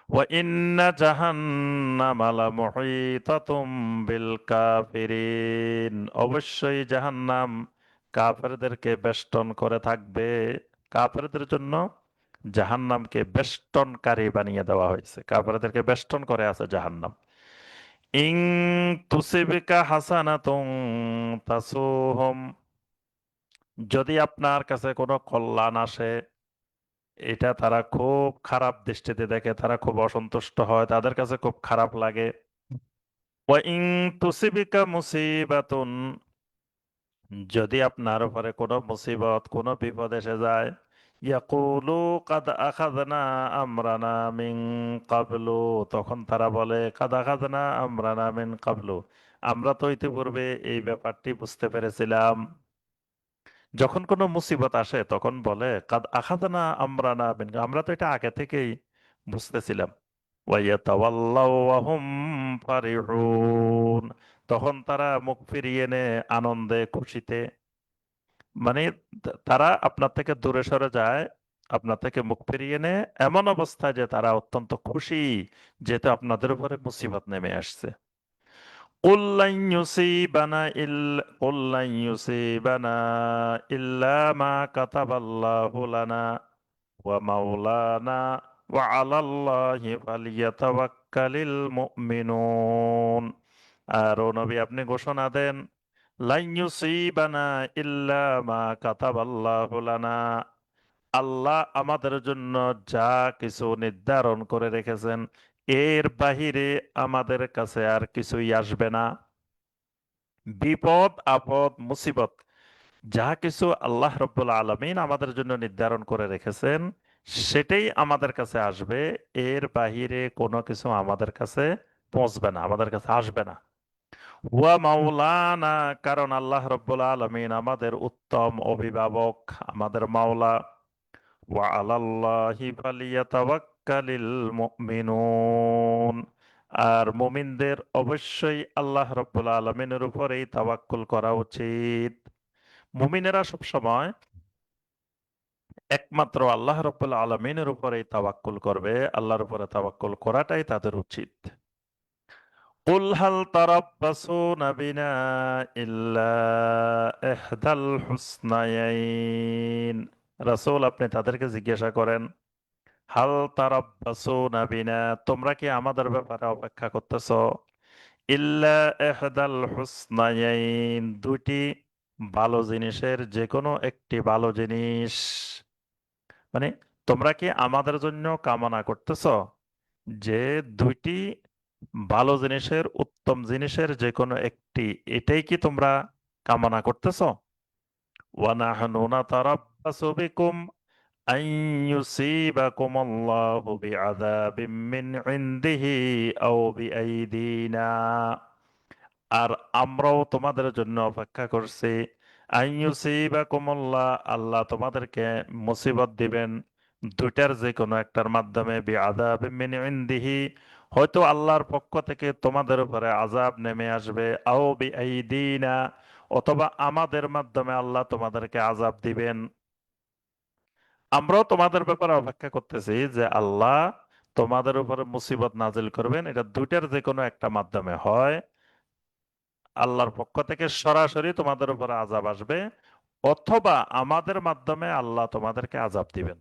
S1: ওয়া ইন্না জাহান্নামা লামুহীতাতুম বিল কাফিরিন। অবশ্যই জাহান্নাম কাফেরদেরকে বেষ্টন করে থাকবে। কাফেরদের জন্য জাহান্নামকে বেষ্টনকারী বানিয়ে দেওয়া হয়েছে, কাফেরদেরকে বেষ্টন করে আছে জাহান্নাম। ইং তুসিবিকা হাসানাতুং তাসুহুম। যদি আপনার কাছে কোনো কল্যাণ আসে, এটা তারা খুব খারাপ দৃষ্টিতে দেখে, তারা খুব অসন্তুষ্ট হয়, তাদের কাছে খুব খারাপ লাগে। ওয়া ইং তুসিবিকা মুসিবাতুন। যদি আপনার উপরে কোনো মুসিবত, কোনো বিপদ এসে যায়, ইয়াকুলু কাদ আখাযনা আমরানা মিন ক্বাবলু। তখন তারা বলে, কাদ আখাযনা আমরানা মিন ক্বাবলু, আমরা তো ইতিপূর্বে এই ব্যাপারটি বুঝতে পেরেছিলাম। যখন কোনো মুসিবত আসে তখন বলে, কাদ আখাযনা আমরানা মিন, আমরা তো এটা আগে থেকেই বুঝতেছিলাম। ওয়ায়াতাওয়াল্লাউ ওয়া হুম ফারিহুন। তখন তারা মুখ ফিরিয়ে নেয় আনন্দে খুশিতে। মানে তারা আপনার থেকে দূরে সরে যায়, আপনার থেকে মুখ ফিরিয়ে নেয় এমন অবস্থায় যে তারা অত্যন্ত খুশি, যেহেতু আপনাদের উপরে মুসিবত নেমে আসছে। قل لن يصيبنا إلا قل لن يصيبنا إلا ما كتب الله لنا ومولانا وعلى الله فليتوكل المؤمنون। আর ও নবী আপনি ঘোষণা দেন, লান ইউসিবানা ইল্লা মা কাতাবাল্লাহু লানা, আল্লাহ আমাদের জন্য যা কিছু নির্ধারণ করে রেখেছেন এর বাহিরে আমাদের কাছে আর কিছুই আসবে না। বিপদ আপদ মুসিবত যা কিছু আল্লাহ রব্বুল আলামিন আমাদের জন্য নির্ধারণ করে রেখেছেন সেটাই আমাদের কাছে আসবে, এর বাহিরে কোনো কিছু আমাদের কাছে পৌঁছবে না, আমাদের কাছে আসবে না। হুয়া মাওলানা, কারণ আল্লাহ রব্বুল আলামিন আমাদের উত্তম অভিভাবক, আমাদের মাওলা। ওয়া আলাল্লাহি ফালিয়াতাওয়াক্কালিল মুমিনুন, আর মুমিনদের অবশ্যই আল্লাহ রব্বুল আলামিনের উপরেই তাওয়াক্কুল করা উচিত। মুমিনেরা সব সময় একমাত্র আল্লাহ রব্বুল আলামিনের উপরেই তাওয়াক্কুল করবে, আল্লাহর উপরে তাওয়াক্কুল করাটাই তাদের উচিত। কুল হাল তারাব্বাসুনা বিনা ইল্লা ইহদাল হুসনায়াইন। রাসূল আপনি তাদেরকে জিজ্ঞাসা করেন, হাল তারাব্বাসুনা বিনা, তোমরা কি আমাদের ব্যাপারে অপেক্ষা করতেছ? ইল্লা ইহদাল হুসনায়াইন, দুটি ভালো জিনিসের যে কোনো একটি ভালো জিনিস। মানে তোমরা কি আমাদের জন্য কামনা করতেছ যে দুইটি ভালো জিনিসের, উত্তম জিনিসের যে কোনো একটি, এটাই কি তোমরা কামনা করতেছ? ওয়ানাহনু নাতারাব্বাসু বিকুম আন ইউসিবাকুমুল্লাহু বিআযাবিম মিন ইনদিহি আও বিআইদিনা, আর আমরাও তোমাদের জন্য অপেক্ষা করছি। আন ইউসিবাকুমুল্লাহ, আল্লাহ তোমাদেরকে মুসিবত দিবেন দুইটার যে কোনো একটার মাধ্যমে, বিআযাবিম মিন ইনদিহি, হয়তো আল্লাহর পক্ষ থেকে তোমাদের উপরে আযাব নেমে আসবে, আও বিআইদিনা, অথবা আমাদের মাধ্যমে আল্লাহ তোমাদেরকে আযাব দিবেন। আমরাও তোমাদের ব্যাপারে অপেক্ষা করতেছি যে আল্লাহ তোমাদের উপরে মুসিবত নাজিল করবেন, এটা দুইটার যে কোনো একটা মাধ্যমে, হয় আল্লাহর পক্ষ থেকে সরাসরি তোমাদের উপরে আযাব আসবে, অথবা আমাদের মাধ্যমে আল্লাহ তোমাদেরকে আযাব দিবেন।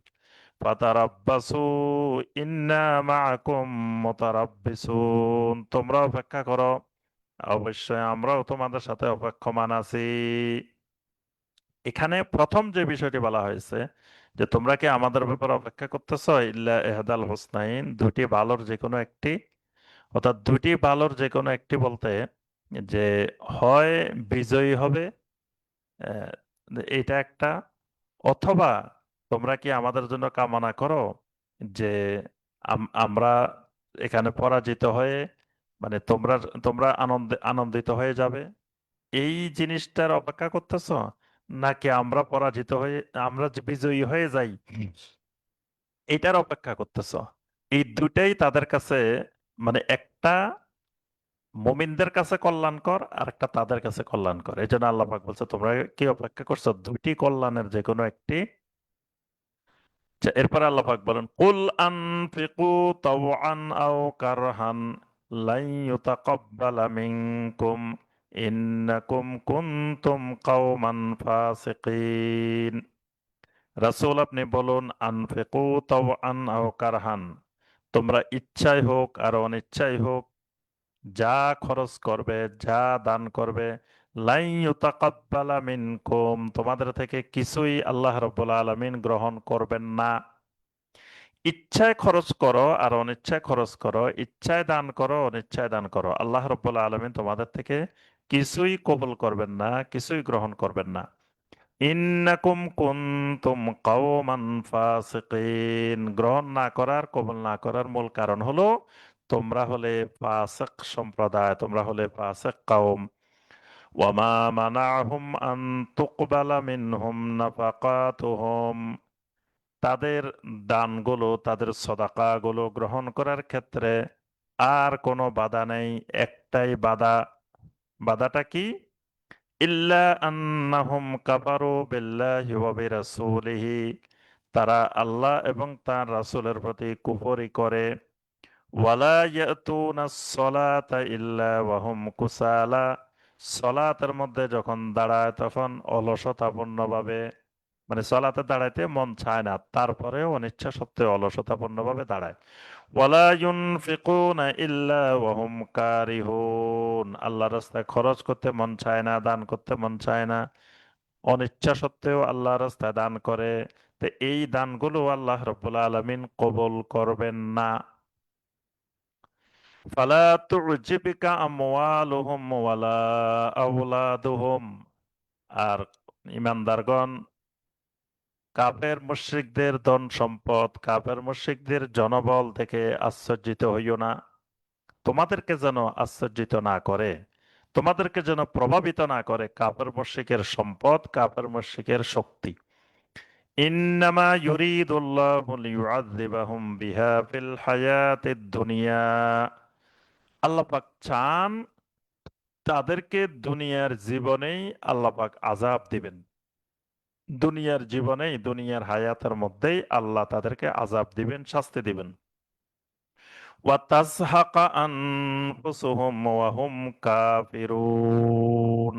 S1: ফাতারাব্বাসু ইন্না মাআকুম মুতারাব্বিসুন, তোমরা অপেক্ষা করো, অবশ্যই আমরাও তোমাদের সাথে অপেক্ষমান আছি। এখানে প্রথম যে বিষয়টি বলা হয়েছে যে তোমরা কি আমাদের ব্যাপারে অপেক্ষা করতেছো, ইল্লা ইহদাল হুসনাইন, দুটি ভালোর যে কোনো একটি, অর্থাৎ দুটি ভালোর যে কোনো একটি বলতে যে হয় বিজয়ী হবে, আহ, এটা একটা, অথবা তোমরা কি আমাদের জন্য কামনা করো যে আমরা এখানে পরাজিত হয়ে, মানে তোমরা তোমরা আনন্দিত হয়ে যাবে, এই জিনিসটার অপেক্ষা করতেছ, নাকি আমরা পরাজিত হয়ে, আমরা যে বিজয়ী হয়ে যাই এটার অপেক্ষা করতেছ? এই দুটাই তাদের কাছে, মানে একটা মুমিনদের কাছে কল্যাণকর আর একটা তাদের কাছে কল্যাণকর। এই জন্য আল্লাহ পাক বলছে তোমরা কি অপেক্ষা করছো দুইটি কল্যাণের যে কোনো একটি। এরপরে আল্লাহ পাক বলেন, কুল আনফিকু তাওআন আও কারহান লান ইউতাকাব্বালা মিনকুম ইন্নাকুম কুনতুম কাওমান ফাসিকিন। রাসূল আপনি বলুন, আনফিকু তাওআন আও কারহান, তোমরা ইচ্ছাই হোক আর অনিচ্ছাই হোক যা খরচ করবে, যা দান করবে, লাই ইউতাকাব্বালা মিনকুম, তোমাদের থেকে কিছুই আল্লাহ রাব্বুল আলামিন গ্রহণ করবেন না। ইচ্ছায় খরচ করো আর অনিচ্ছায় খরচ করো, ইচ্ছায় দান করো অনিচ্ছায় দান করো, আল্লাহ রাব্বুল আলামিন তোমাদের থেকে কিছুই কবুল করবেন না, কিছুই গ্রহণ করবেন না। ইন্নাকুম কুনতুম কাওমান ফাসিকিন, গ্রহণ না করার, কবুল না করার মূল কারণ হলো তোমরা হলে ফাসিক সম্প্রদায়, তোমরা হলে ফাসিক কওম। ওয়ামা মানাহুম আন তুকবালা মিনহুম নাফাকাতুহুম, তাদের দানগুলো, তাদের সদাকাগুলো গ্রহণ করার ক্ষেত্রে আর কোনো বাধা নেই। একটাই বাধা। বাধাটা কি? ইল্লা আন্নাহুম কাফারু বিল্লাহি ওয়া বিরাসূলিহি, তারা আল্লাহ এবং তার রাসূলের প্রতি কুফরি করে। ওয়ালা ইয়াতুনাস সালাতা ইল্লা ওয়া হুম কুসালা, সালাতের মধ্যে যখন দাঁড়ায় তখন অলসতাপূর্ণভাবে, মানে সালাতে দাঁড়াইতে মন চায় না, তারপরেও অনিচ্ছা সত্ত্বেও অলসতাপূর্ণভাবে দাঁড়ায়। ওয়ালা ইউনফিকুনা ইল্লা ওয়া হুম কারিহুন, আল্লাহর রাস্তায় খরচ করতে মন চায় না, দান করতে মন চায় না, অনিচ্ছা সত্ত্বেও আল্লাহর রাস্তায় দান করে। তো এই দানগুলো আল্লাহ রাব্বুল আলামিন কবুল করবেন না। ফালা তুজিবিকা আমওয়ালুহুম ওয়ালা আওলাদুহুম, আর ইমানদারগণ, কাফের মুশরিকদের ধন সম্পদ, কাফের মুশরিকদের জনবল থেকে আশ্চর্যিত হইও না। তোমাদেরকে যেন আশ্চর্যিত না করে, তোমাদেরকে যেন প্রভাবিত না করে কাফের মুশরিকের সম্পদ, কাফের মুশরিকের শক্তি। ইন্নামা ইউরিদুল্লাহু লিয়ুআযযিবাহুম বিহা ফিল হায়াতিদ দুনিয়া, আল্লাহ পাক চান তাদেরকে দুনিয়ার জীবনেই আল্লাহ পাক আযাব দিবেন। দুনিয়ার জীবনেই, দুনিয়ার হায়াতের মধ্যেই আল্লাহ তাদেরকে আযাব দিবেন, শাস্তি দিবেন। ওয়াতাজহাকা আনফুসুহুম ওয়া হুম কাফিরুন,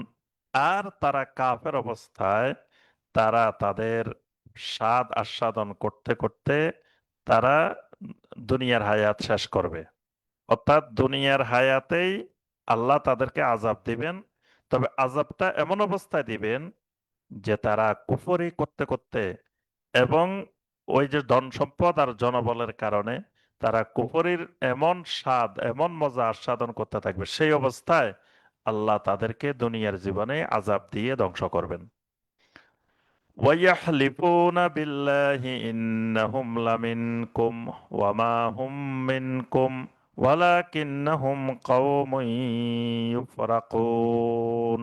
S1: আর তারা কাফের অবস্থায় তারা তাদের স্বাদ আস্বাদন করতে করতে তারা দুনিয়ার হায়াত শেষ করবে। অর্থাৎ দুনিয়ার হায়াতেই আল্লাহ তাদেরকে আযাব দিবেন। তবে আযাবটা এমন অবস্থায় দিবেন যে তারা কুফরি করতে করতে, এবং ওই যে ধন সম্পদ আর জনবলের কারণে তারা কুফরির এমন স্বাদ, এমন মজা আস্বাদন করতে থাকবে, সেই অবস্থায় আল্লাহ তাদেরকে দুনিয়ার জীবনে আযাব দিয়ে ধ্বংস করবেন। وَيَحْلِفُونَ بِاللَّهِ إِنَّهُمْ لَمِنكُمْ وَمَا هُمْ مِنكُمْ وَلَكِنَّهُمْ قَوْمٌ يُفْرَقُونَ,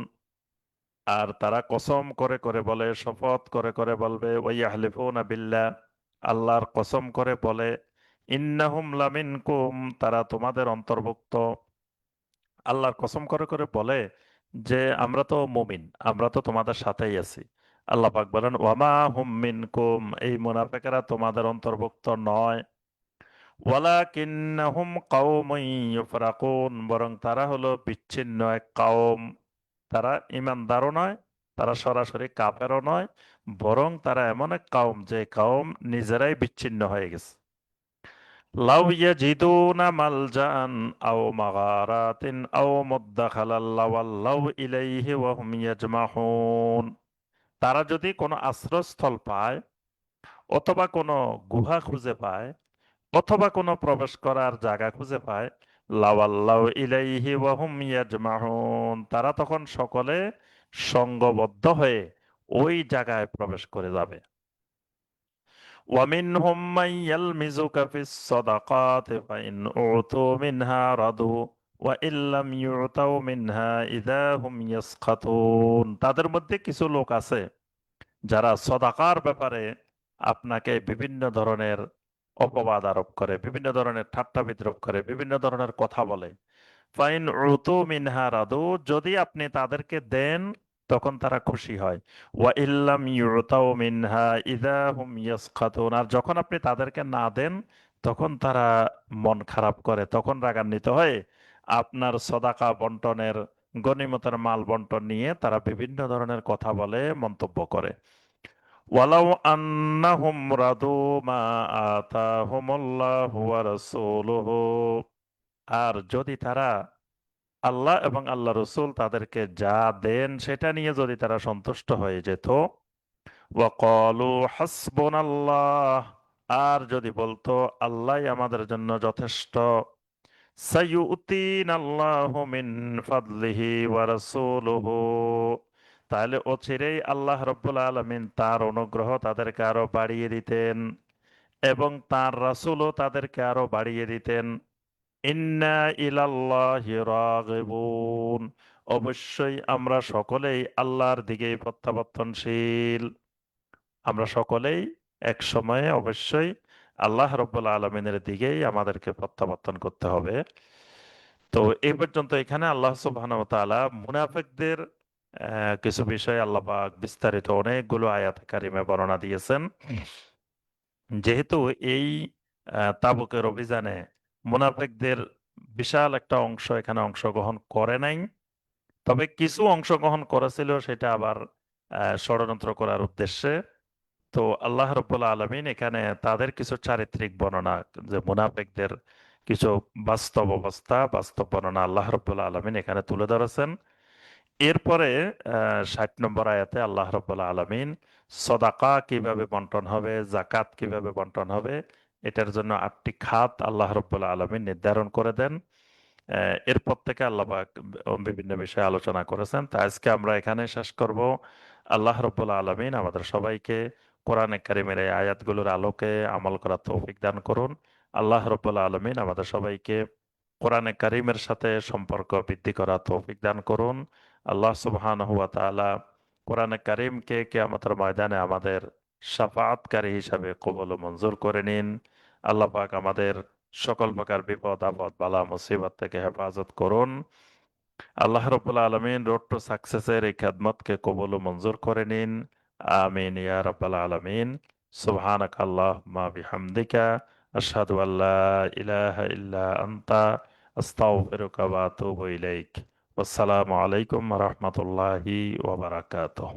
S1: আর তারা কসম করে করে বলে, শপথ করে করে বলবে, ওয়াইয়াহলিফুনা বিল্লাহ, আল্লাহর কসম করে বলে, ইন্নাহুম লামিনকুম, তারা তোমাদের অন্তর্ভুক্ত। আল্লাহর কসম করে করে বলে যে আমরা তো মুমিন, আমরা তো তোমাদের সাথেই আছি। আল্লাহ পাক বলেন ওয়ামা হুম মিনকুম, এই মুনাফিকেরা তোমাদের অন্তর্ভুক্ত নয়। ওয়ালাকিন্নাহুম কাওমুন ইউফরাকুন, বরং তারা হলো বিচ্ছিন্ন এক কওম। তারা ইমানদারও নয়, তারা সরাসরি কাফেরও নয়, বরং তারা এমন এক কওম যে কওম নিজেরাই বিচ্ছিন্ন হয়ে গেছে। লাউ ইয়াজিদুনা মালজাআন আও মাগারাতিন আও মুদখালান লাওয়াল্লাউ ইলাইহি ওয়া হুম ইয়াজমাহুন, তারা যদি কোনো আশ্রয়স্থল পায়, অথবা কোনো গুহা খুঁজে পায়, অথবা কোনো প্রবেশ করার জায়গা খুঁজে পায়, লাওয়াল্লাউ ইলাইহি ওয়া হুম ইয়াজমাহুন, তারা তখন সকলে সংঘবদ্ধ হয়ে ওই জায়গায় প্রবেশ করে যাবে। ومنهم من يلمزك في الصدقات فإن أعطوا منها رضوا وإن لم يعطوا منها إذا هم يسخطون, তাদের মধ্যে কিছু লোক আছে যারা সদাকার ব্যাপারে আপনাকে বিভিন্ন ধরনের অপবাদ আরোপ করে, বিভিন্ন ধরনের ঠাট্টা বিদ্রূপ করে, বিভিন্ন ধরনের কথা বলে। ফাইন উতু মিনহা রাদু, যদি আপনি তাদেরকে দেন তখন তারা খুশি হয়। ওয়া ইল্লাম ইউতাও মিনহা ইযা হুম ইয়াসখাতুন, আর যখন আপনি তাদেরকে না দেন তখন তারা মন খারাপ করে, তখন রাগান্বিত হয়ে আপনার সদাকা বন্টনের, গনিমতের মাল বন্টন নিয়ে তারা বিভিন্ন ধরনের কথা বলে, মন্তব্য করে। ওয়ালাউ আন্নাহুম রাদু মা আতাহুমুল্লাহু ওয়া রাসূলুহু, আর যদি তারা আল্লাহ এবং আল্লাহ রসুল তাদেরকে যা দেন সেটা নিয়ে যদি তারা সন্তুষ্ট হয়ে যেত, ওয়াকালু হাসবুনাল্লাহ, আর যদি বলতো আল্লাহ আমাদের জন্য যথেষ্ট, সাইয়ুতিনাল্লাহু মিন ফাদলিহি ওয়া রাসূলুহু, তাহলে অচিরেই আল্লাহ রাব্বুল আলামিন তার অনুগ্রহ তাদেরকে আরো বাড়িয়ে দিতেন, এবং তার রাসূলও তাদেরকে আরো বাড়িয়ে দিতেন। ইন্না ইলাল্লাহি রাগিবুন, অবশ্যই আমরা সকলেই আল্লাহর দিকেই প্রত্যাবর্তনশীল। আমরা সকলেই এক সময়ে অবশ্যই আল্লাহ রব্বুল আলমিনের দিকেই আমাদেরকে প্রত্যাবর্তন করতে হবে। তো এই পর্যন্ত এখানে আল্লাহ সুবহানাহু ওয়া তাআলা মুনাফিকদের কিছু বিষয় আল্লাহ পাক বিস্তারিত অনেকগুলো আয়াত কারিমে বর্ণনা দিয়েছেন। যেহেতু এই তাবুকের অভিযানে মুনাফিকদের বিশাল একটা অংশ এখানে অংশগ্রহণ করে নাই, তবে কিছু অংশগ্রহণ করেছিল, সেটা আবার ষড়যন্ত্র করার উদ্দেশ্যে। তো আল্লাহ রব্বুল আলমিন এখানে তাদের কিছু চারিত্রিক বর্ণনা, যে মুনাফিকদের কিছু বাস্তব অবস্থা, বাস্তব বর্ণনা আল্লাহ রব্বুল আলমিন এখানে তুলে ধরেছেন। এরপরে 60 নম্বর আয়াতে আল্লাহ রব্বুল আলমিন সদাকা কিভাবে বন্টন হবে, জাকাত কিভাবে বন্টন হবে, এটার জন্য 8টি খাত আল্লাহ রব্বুল আলমিন নির্ধারণ করে দেন। এরপর থেকে আল্লাহ পাক বিভিন্ন বিষয়ে আলোচনা করেছেন। তা আজকে আমরা এখানে শেষ করব। আল্লাহ রব্বুল আলমিন আমাদের সবাইকে কোরআনে কারিমের এই আয়াতগুলোর আলোকে আমল করার তৌফিক দান করুন। আল্লাহ রব্বুল আলমিন আমাদের সবাইকে কোরআনে কারিমের সাথে সম্পর্ক বৃদ্ধি করার তৌফিক দান করুন। আল্লাহ সুবহানাহু ওয়া তাআলা কোরআনে কারিমকে কিয়ামতের ময়দানে আমাদের শাফাআতকারী হিসাবে কবুল ও মঞ্জুর করে নিন। আল্লাহ পাক আমাদের সকল প্রকার বিপদ আপদ বালা মুসিবত থেকে হেফাজত করুন। আল্লাহ রব্বুল আলমিন রোড টু সাকসেসের এই খেদমতকে কবুল ও মঞ্জুর করে নিন। আমিন ইয়া রাব্বাল আলামিন। সুবহানাক আল্লাহুম্মা বিহামদিকা আশহাদু আল্লা ইলাহা ইল্লা আনতা আস্তাগফিরুকা ওয়া আতুবু ইলাইক। আসসালামু আলাইকুম ওয়া রাহমাতুল্লাহি ওয়া বারাকাতুহু।